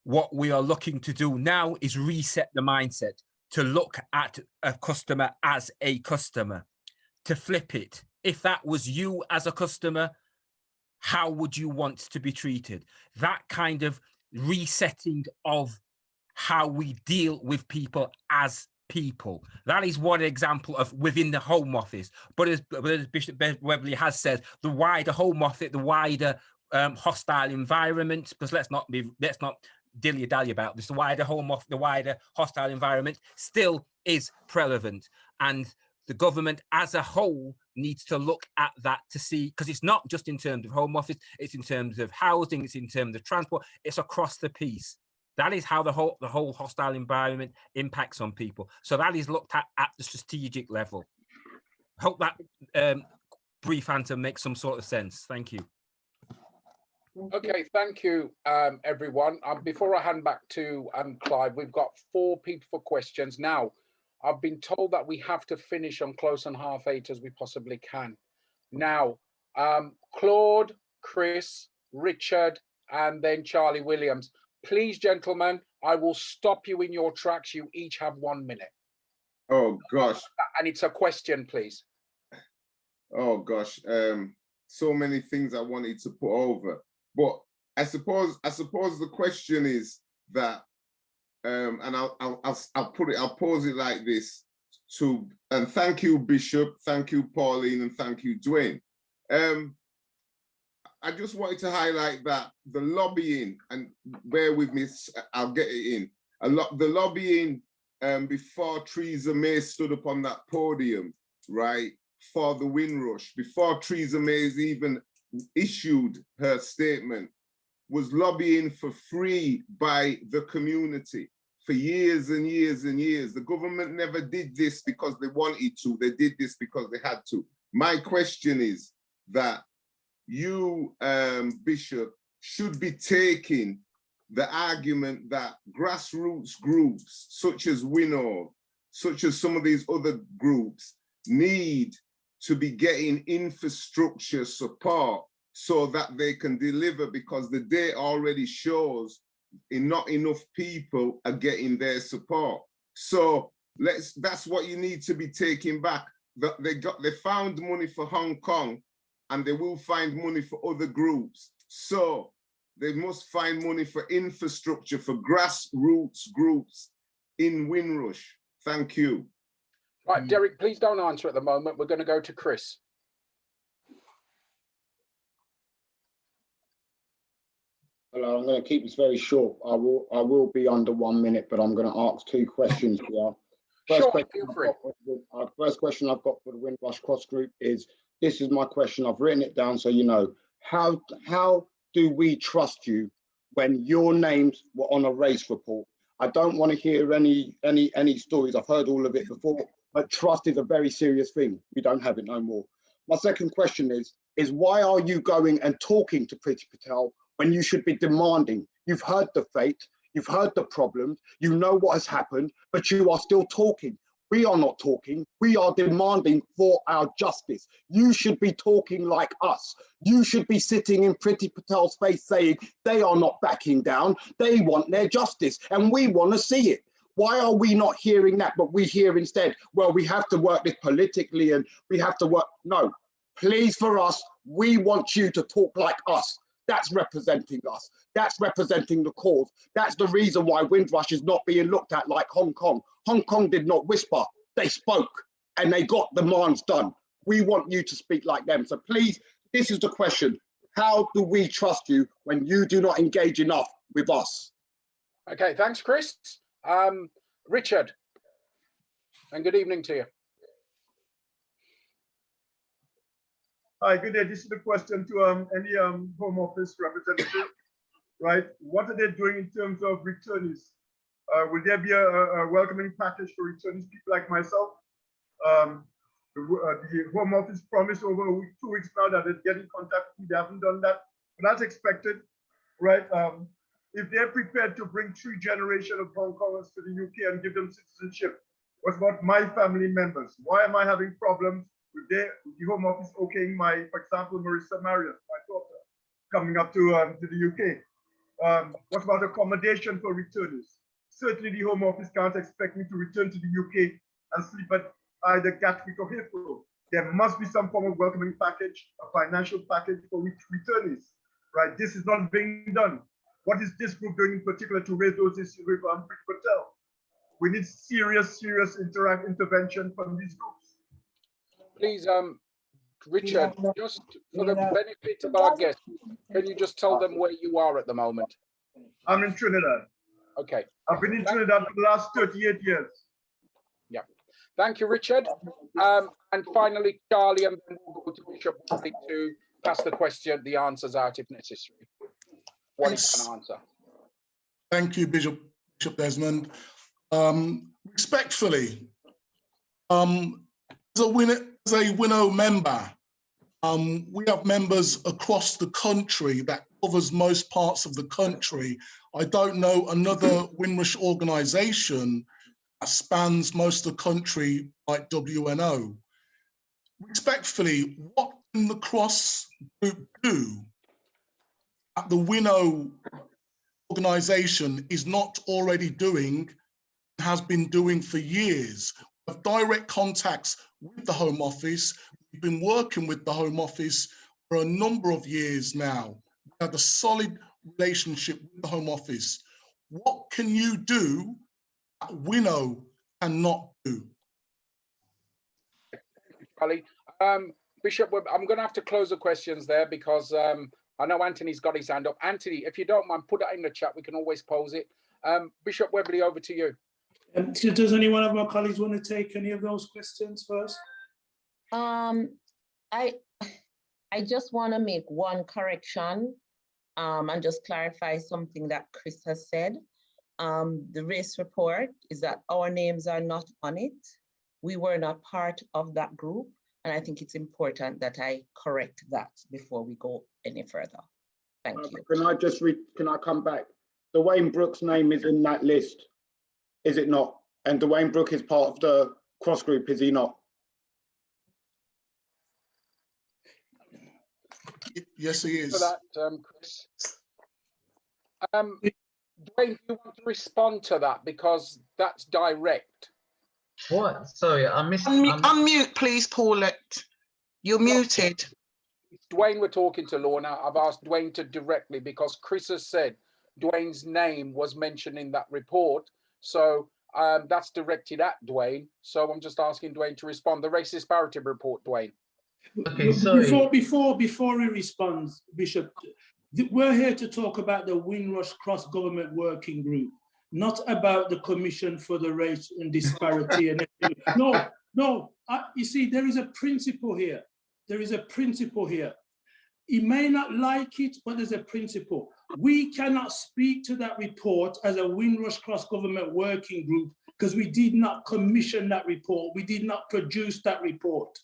What we are looking to do now is reset the mindset to look at a customer as a customer, to flip it. If that was you as a customer, how would you want to be treated? That kind of resetting of how we deal with people as people. That is one example of within the Home Office. But as Bishop Webley has said, the wider Home Office, the wider hostile environment, because let's not dilly-dally about this, the wider hostile environment still is relevant. And the government as a whole needs to look at that to see, because it's not just in terms of Home Office, it's in terms of housing, it's in terms of transport, it's across the piece. That is how the whole hostile environment impacts on people. So that is looked at the strategic level. Hope that brief answer makes some sort of sense. Thank you. Okay, thank you, everyone. Before I hand back to Clive, we've got 4 people for questions. Now, I've been told that we have to finish on close on 8:30 as we possibly can. Now, Claude, Chris, Richard, and then Charlie Williams. Please, gentlemen, I will stop you in your tracks. You each have 1 minute. Oh, gosh. And it's a question, please. Oh, gosh. So many things I wanted to put over. But I suppose the question is that, and I'll pose it like this and thank you, Bishop, thank you, Pauline, and thank you, Dwayne. I just wanted to highlight that the lobbying, and bear with me, I'll get it in. The lobbying before Theresa May stood up on that podium, right, for the Windrush, before Theresa May even issued her statement, was lobbying for free by the community for years and years and years. The government never did this because they wanted to, they did this because they had to. My question is that you, Bishop, should be taking the argument that grassroots groups such as WNO, such as some of these other groups, need to be getting infrastructure support so that they can deliver, because the data already shows not enough people are getting their support. So that's what you need to be taking back. They found money for Hong Kong, and they will find money for other groups. So they must find money for infrastructure for grassroots groups in Windrush. Thank you. Right, Derek, please don't answer at the moment. We're going to go to Chris. Well, I'm going to keep this very short. I will be under 1 minute, but I'm going to ask 2 questions here. First question I've got for the Windrush Cross Group is, this is my question. I've written it down so you know. How do we trust you when your names were on a race report? I don't want to hear any stories. I've heard all of it before, but trust is a very serious thing. We don't have it no more. My second question is why are you going and talking to Priti Patel when you should be demanding You've heard the fate, you've heard the problems, you know what has happened, but you are still talking. We are not talking. We are demanding for our justice. You should be talking like us. You should be sitting in Priti Patel's face saying they are not backing down. They want their justice and we want to see it. Why are we not hearing that? But we hear instead, well, we have to work this politically and we have to work. No, please, for us, we want you to talk like us. That's representing us. That's representing the cause. That's the reason why Windrush is not being looked at like Hong Kong. Hong Kong did not whisper, they spoke and they got demands done. We want you to speak like them. So please, this is the question. How do we trust you when you do not engage enough with us? Okay, thanks, Chris. Richard, and good evening to you. Hi, good day. This is the question to any Home Office representative, right? What are they doing in terms of returnees? Will there be a welcoming package for returnees, people like myself? The Home Office promised over a week, 2 weeks now that they'd get in contact with me. They haven't done that, but that's expected, right? If they're prepared to bring 3 generations of Hong Kongers to the UK and give them citizenship, what about my family members? Why am I having problems with the Home Office okaying my, for example, Marissa Marius, my daughter, coming up to the UK? What about accommodation for returnees? Certainly the Home Office can't expect me to return to the UK and sleep at either Gatwick or Heathrow. There must be some form of welcoming package, a financial package for returnees, right? This is not being done. What is this group doing in particular to raise those issues with Priti Patel? We need serious intervention from these groups. Please, Richard, just for the benefit of our guests, can you just tell them where you are at the moment? I'm in Trinidad. Okay. I've been in Trinidad for the last 38 years. Yeah. Thank you, Richard. And finally, Charlie, and then we'll go to Bishop to pass the answers out if necessary. What he can answer. Thank you, Bishop Desmond. Respectfully, as a WNO member, we have members across the country that covers most parts of the country. I don't know another Windrush organization that spans most of the country like WNO. Respectfully, what can the cross group do that the WNO organization is not already doing, has been doing for years? We have direct contacts with the Home Office. We've been working with the Home Office for a number of years now. We have a solid relationship with the Home Office. What can you do that WNO cannot do? Charlie. Bishop, I'm going to have to close the questions there because I know Anthony's got his hand up. Anthony, if you don't mind, put that in the chat. We can always pose it. Bishop Webley, over to you. So does any one of my colleagues want to take any of those questions first? I just want to make one correction and just clarify something that Chris has said. The race report is that our names are not on it. We were not part of that group. And I think it's important that I correct that before we go any further. Thank you. Can I come back? Dwayne Brooks' name is in that list, is it not? And Dwayne Brooks is part of the cross group, is he not? Yes, he is. For that, Chris. Dwayne, do you want to respond to that because that's direct? What? Sorry, I missed. Unmute, please, Paulette. You're muted. Dwayne, we're talking to Lorna. I've asked Dwayne to directly because Chris has said Dwayne's name was mentioned in that report. So that's directed at Dwayne. So I'm just asking Dwayne to respond. The race disparity report, Dwayne. Okay, sorry. Before he responds, Bishop, we're here to talk about the Windrush Cross Government Working Group, not about the Commission for the Race and Disparity. And no. You see, there is a principle here. There is a principle here. He may not like it, but there's a principle. We cannot speak to that report as a Windrush Cross Government Working Group because we did not commission that report. We did not produce that report.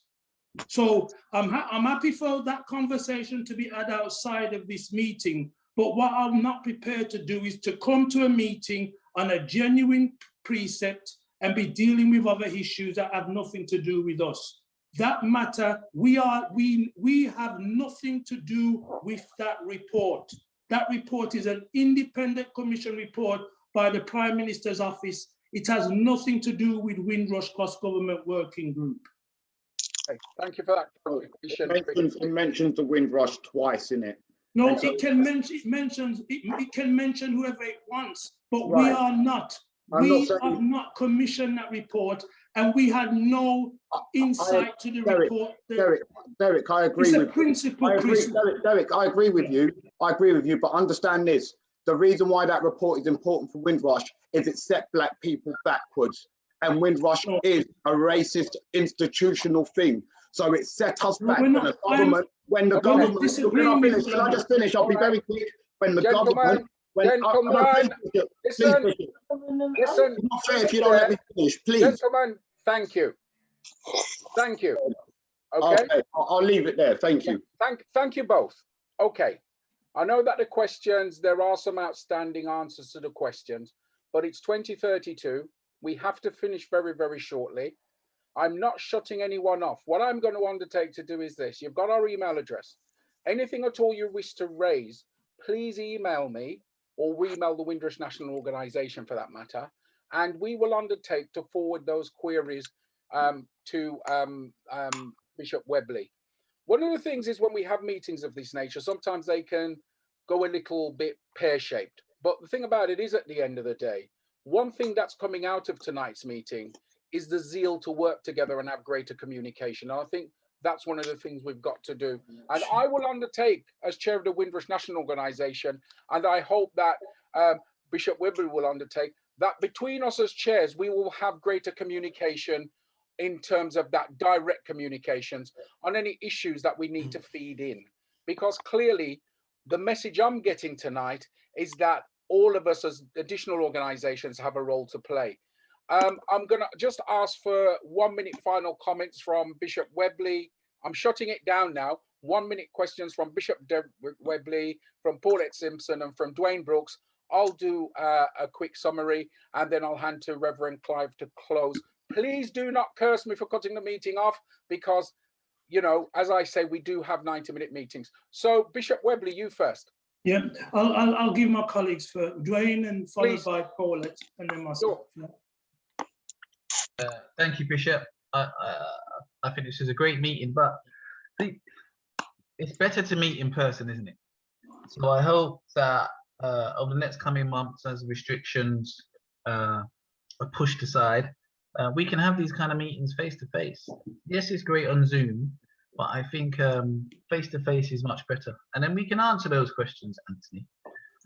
So I'm happy for that conversation to be had outside of this meeting, But what I'm not prepared to do is to come to a meeting on a genuine precept and be dealing with other issues that have nothing to do with us. That matter, we have nothing to do with that report. That report is an independent commission report by the Prime Minister's office. It has nothing to do with Windrush Cross-Government Working Group. Okay, thank you for that clarification. It mentions the Windrush twice in it. No, So, it can mention whoever it wants, but right. we are not. We have not commissioned that report, and we had no insight to the report. Derek, I agree with you. Derek, I agree with you. I agree with you, but understand this. The reason why that report is important for Windrush is it set black people backwards. And Windrush is a racist institutional thing. So it set us back when the government, can I just finish? I'll be very quick. When the government, listen, not fair if you don't let me finish, please. Gentlemen, thank you. Thank you. Okay, I'll leave it there. Thank you. Thank you both. Okay, I know that the questions, there are some outstanding answers to the questions, but it's 2032. We have to finish very, very shortly. I'm not shutting anyone off. What I'm going to undertake to do is this. You've got our email address. Anything at all you wish to raise, please email me or email the Windrush National Organisation for that matter. And we will undertake to forward those queries to Bishop Webley. One of the things is when we have meetings of this nature, sometimes they can go a little bit pear-shaped. But the thing about it is at the end of the day, one thing that's coming out of tonight's meeting is the zeal to work together and have greater communication. And I think that's one of the things we've got to do. And I will undertake, as chair of the Windrush National Organisation, and I hope that Bishop Webley will undertake, that between us as chairs, we will have greater communication in terms of that direct communications on any issues that we need to feed in. Because clearly, the message I'm getting tonight is that all of us as additional organizations have a role to play. I'm going to just ask for 1 minute final comments from Bishop Webley. I'm shutting it down now. 1 minute questions from Bishop Webley, from Paulette Simpson, and from Dwayne Brooks. I'll do a quick summary, and then I'll hand to Reverend Clive to close. Please do not curse me for cutting the meeting off, because, you know, as I say, we do have 90-minute meetings. So Bishop Webley, you first. Yeah, I'll give my colleagues for Dwayne and followed by Paulette and then myself. Sure. Thank you, Bishop. I think this is a great meeting, but it's better to meet in person, isn't it? So I hope that over the next coming months, as restrictions are pushed aside, we can have these kind of meetings face to face. Yes, it's great on Zoom, but I think face to face is much better. And then we can answer those questions, Anthony.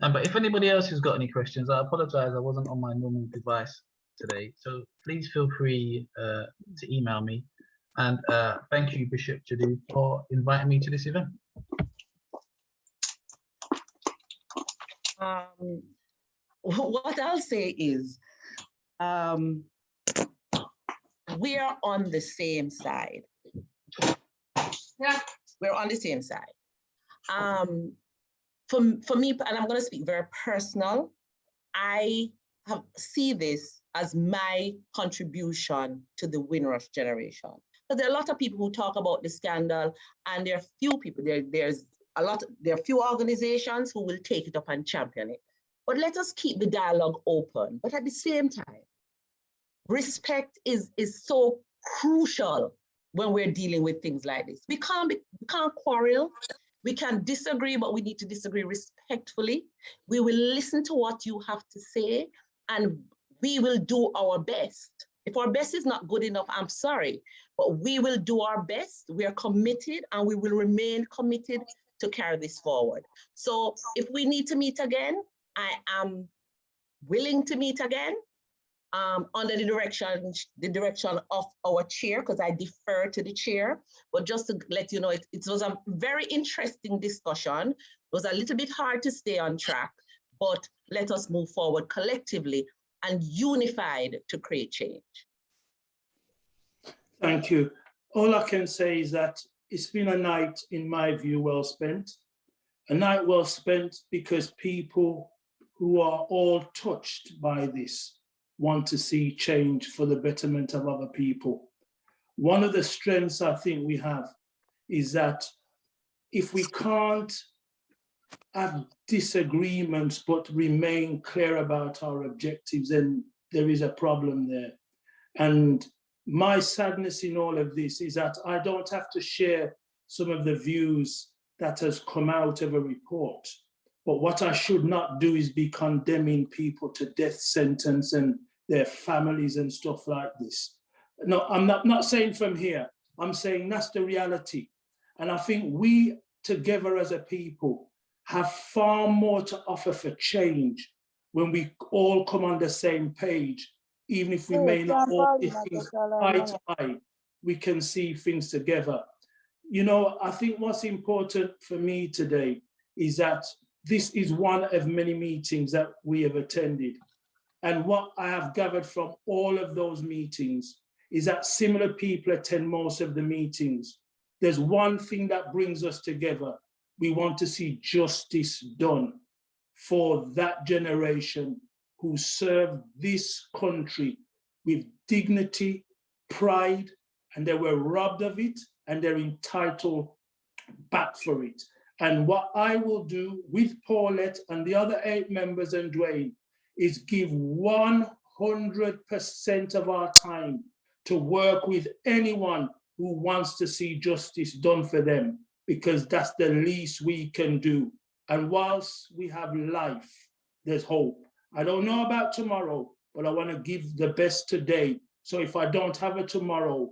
But if anybody else has got any questions, I apologize, I wasn't on my normal device today. So please feel free to email me. And thank you, Bishop Jadu, for inviting me to this event. What I'll say is, we are on the same side. Yeah, we're on the same side. For me, and I'm going to speak very personal, I see this as my contribution to the Windrush generation. But there are a lot of people who talk about the scandal, and there are few people, there are few organizations who will take it up and champion it. But let us keep the dialogue open. But at the same time, respect is so crucial when we're dealing with things like this. We can't quarrel. We can disagree, but we need to disagree respectfully. We will listen to what you have to say, and we will do our best. If our best is not good enough, I'm sorry, but we will do our best. We are committed, and we will remain committed to carry this forward. So if we need to meet again, I am willing to meet again under the direction of our chair, because I defer to the chair. But just to let you know, it was a very interesting discussion. It was a little bit hard to stay on track, but let us move forward collectively and unified to create change. Thank you. All I can say is that it's been a night, in my view, well spent. a night well spent, because people who are all touched by this want to see change for the betterment of other people. One of the strengths I think we have is that if we can't have disagreements but remain clear about our objectives, then there is a problem there. And my sadness in all of this is that I don't have to share some of the views that has come out of a report. But what I should not do is be condemning people to death sentence and their families and stuff like this. No, I'm not saying from here. I'm saying that's the reality. And I think we together as a people have far more to offer for change when we all come on the same page. Even if we may not all see things eye to eye, we can see things together. You know, I think what's important for me today is that this is one of many meetings that we have attended. And what I have gathered from all of those meetings is that similar people attend most of the meetings. There's one thing that brings us together. We want to see justice done for that generation who served this country with dignity, pride, and they were robbed of it, and they're entitled back for it. And what I will do with Paulette and the other 8 members and Dwayne is give 100% of our time to work with anyone who wants to see justice done for them, because that's the least we can do. And whilst we have life, there's hope. I don't know about tomorrow, but I want to give the best today. So if I don't have a tomorrow,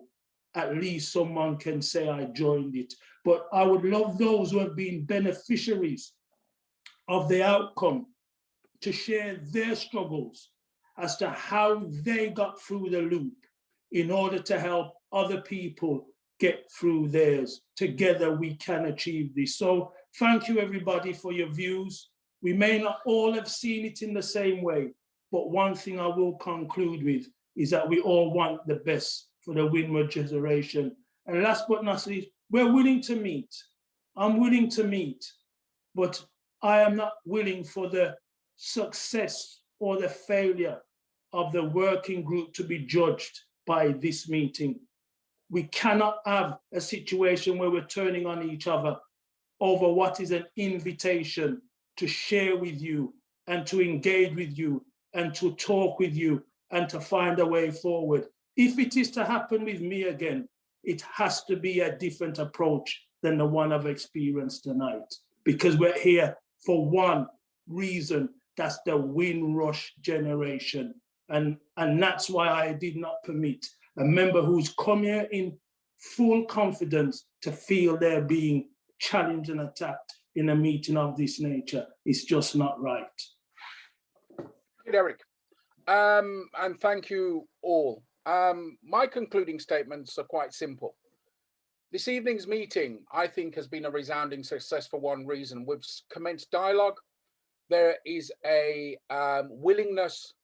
at least someone can say I joined it. But I would love those who have been beneficiaries of the outcome to share their struggles as to how they got through the loop in order to help other people get through theirs. Together we can achieve this. So thank you everybody for your views. We may not all have seen it in the same way, but one thing I will conclude with is that we all want the best for the Windward generation. And last but not least, we're willing to meet. I'm willing to meet, but I am not willing for the success or the failure of the working group to be judged by this meeting. We cannot have a situation where we're turning on each other over what is an invitation to share with you and to engage with you and to talk with you and to find a way forward. If it is to happen with me again, it has to be a different approach than the one I've experienced tonight, because we're here for one reason, that's the Windrush generation. And that's why I did not permit a member who's come here in full confidence to feel they're being challenged and attacked in a meeting of this nature. It's just not right. Derek, and thank you all. My concluding statements are quite simple. This evening's meeting, I think, has been a resounding success for one reason. We've commenced dialogue. There is a willingness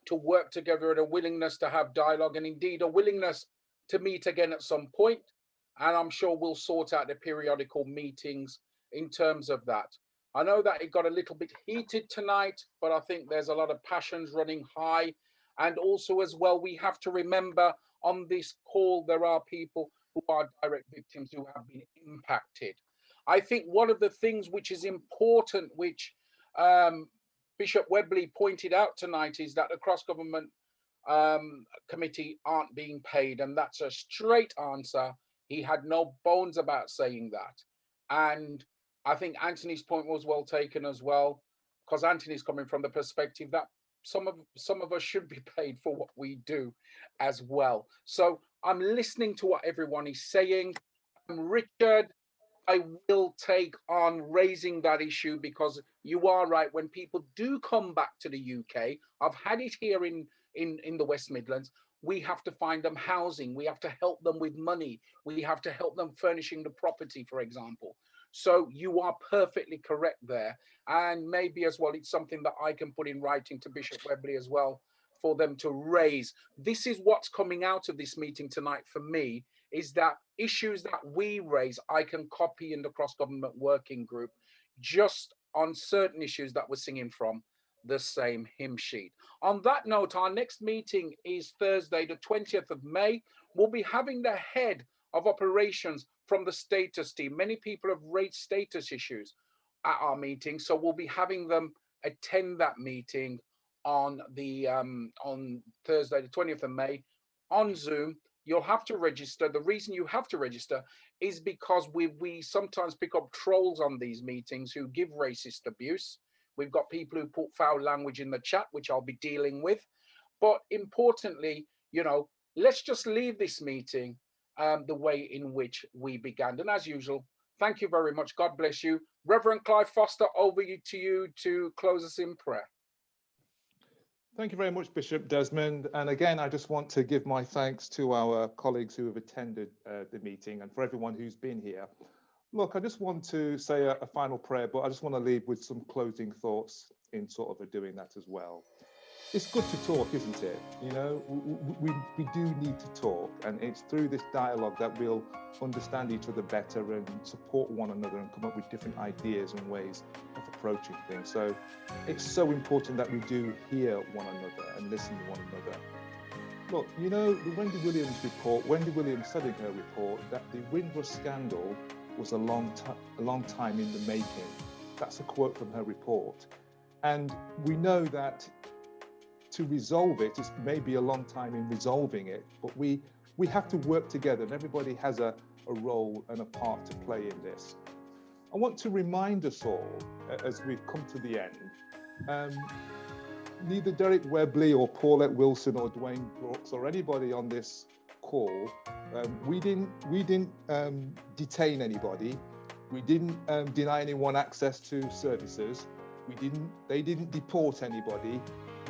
to work together and a willingness to have dialogue, and indeed a willingness to meet again at some point. And I'm sure we'll sort out the periodical meetings in terms of that. I know that it got a little bit heated tonight, but I think there's a lot of passions running high. And also as well, we have to remember on this call, there are people who are direct victims who have been impacted. I think one of the things which is important, which Bishop Webley pointed out tonight, is that the cross-government committee aren't being paid, and that's a straight answer. He had no bones about saying that. And I think Anthony's point was well taken as well, because Anthony's coming from the perspective that some of us should be paid for what we do as well. So I'm listening to what everyone is saying. Richard, I will take on raising that issue, because you are right. When people do come back to the UK, I've had it here in the West Midlands, we have to find them housing. We have to help them with money. We have to help them furnishing the property, for example. So you are perfectly correct there. And maybe as well, it's something that I can put in writing to Bishop Webley as well for them to raise. This is what's coming out of this meeting tonight for me, is that issues that we raise, I can copy in the cross-government working group. just on certain issues that we're singing from the same hymn sheet. On that note, our next meeting is Thursday, the 20th of May. We'll be having the head of operations from the status team. Many people have raised status issues at our meeting, so we'll be having them attend that meeting on the on Thursday, the 20th of May, on Zoom. You'll have to register. The reason you have to register is because we sometimes pick up trolls on these meetings who give racist abuse. We've got people who put foul language in the chat, which I'll be dealing with. But importantly, you know, let's just leave this meeting the way in which we began. And as usual, thank you very much. God bless you. Reverend Clive Foster, over to you to close us in prayer. Thank you very much, Bishop Desmond. And again, I just want to give my thanks to our colleagues who have attended the meeting and for everyone who's been here. Look, I just want to say a final prayer, but I just want to leave with some closing thoughts in sort of doing that as well. It's good to talk, isn't it? You know, we do need to talk, and it's through this dialogue that we'll understand each other better and support one another and come up with different ideas and ways of approaching things. So it's so important that we do hear one another and listen to one another. Look, you know, the Wendy Williams report, Wendy Williams said in her report that the Windrush scandal was a long time in the making. That's a quote from her report. And we know that to resolve it, it's maybe a long time in resolving it, but we have to work together, and everybody has a role and a part to play in this. I want to remind us all, as we've come to the end, neither Derek Webley or Paulette Wilson or Dwayne Brooks or anybody on this call, we didn't detain anybody. We didn't deny anyone access to services. They didn't deport anybody.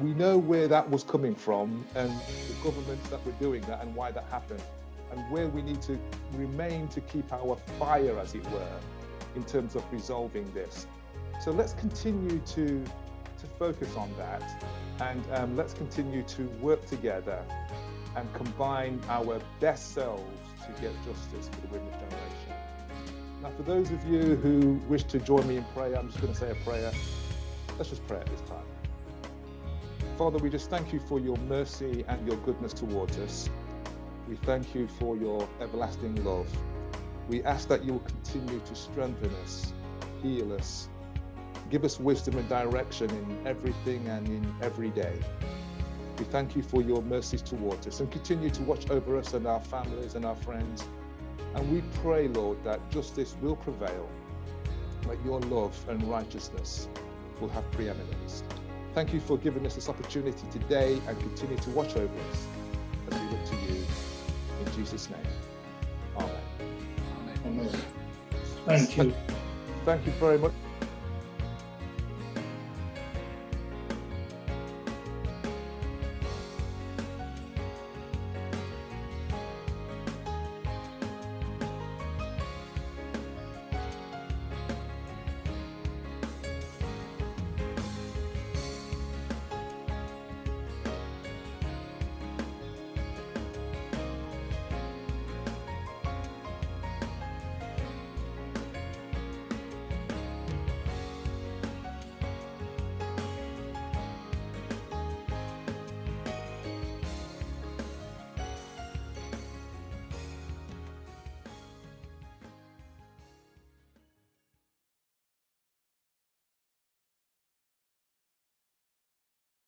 We know where that was coming from and the governments that were doing that and why that happened, and where we need to remain to keep our fire, as it were, in terms of resolving this. So let's continue to focus on that, and let's continue to work together and combine our best selves to get justice for the Windrush generation. Now, for those of you who wish to join me in prayer, I'm just going to say a prayer. Let's just pray at this time. Father, we just thank you for your mercy and your goodness towards us. We thank you for your everlasting love. We ask that you will continue to strengthen us, heal us, give us wisdom and direction in everything and in every day. We thank you for your mercies towards us, and continue to watch over us and our families and our friends. And we pray, Lord, that justice will prevail, that your love and righteousness will have preeminence. Thank you for giving us this opportunity today, and continue to watch over us as we look to you. In Jesus' name, amen. Amen. Thank you. Thank you very much.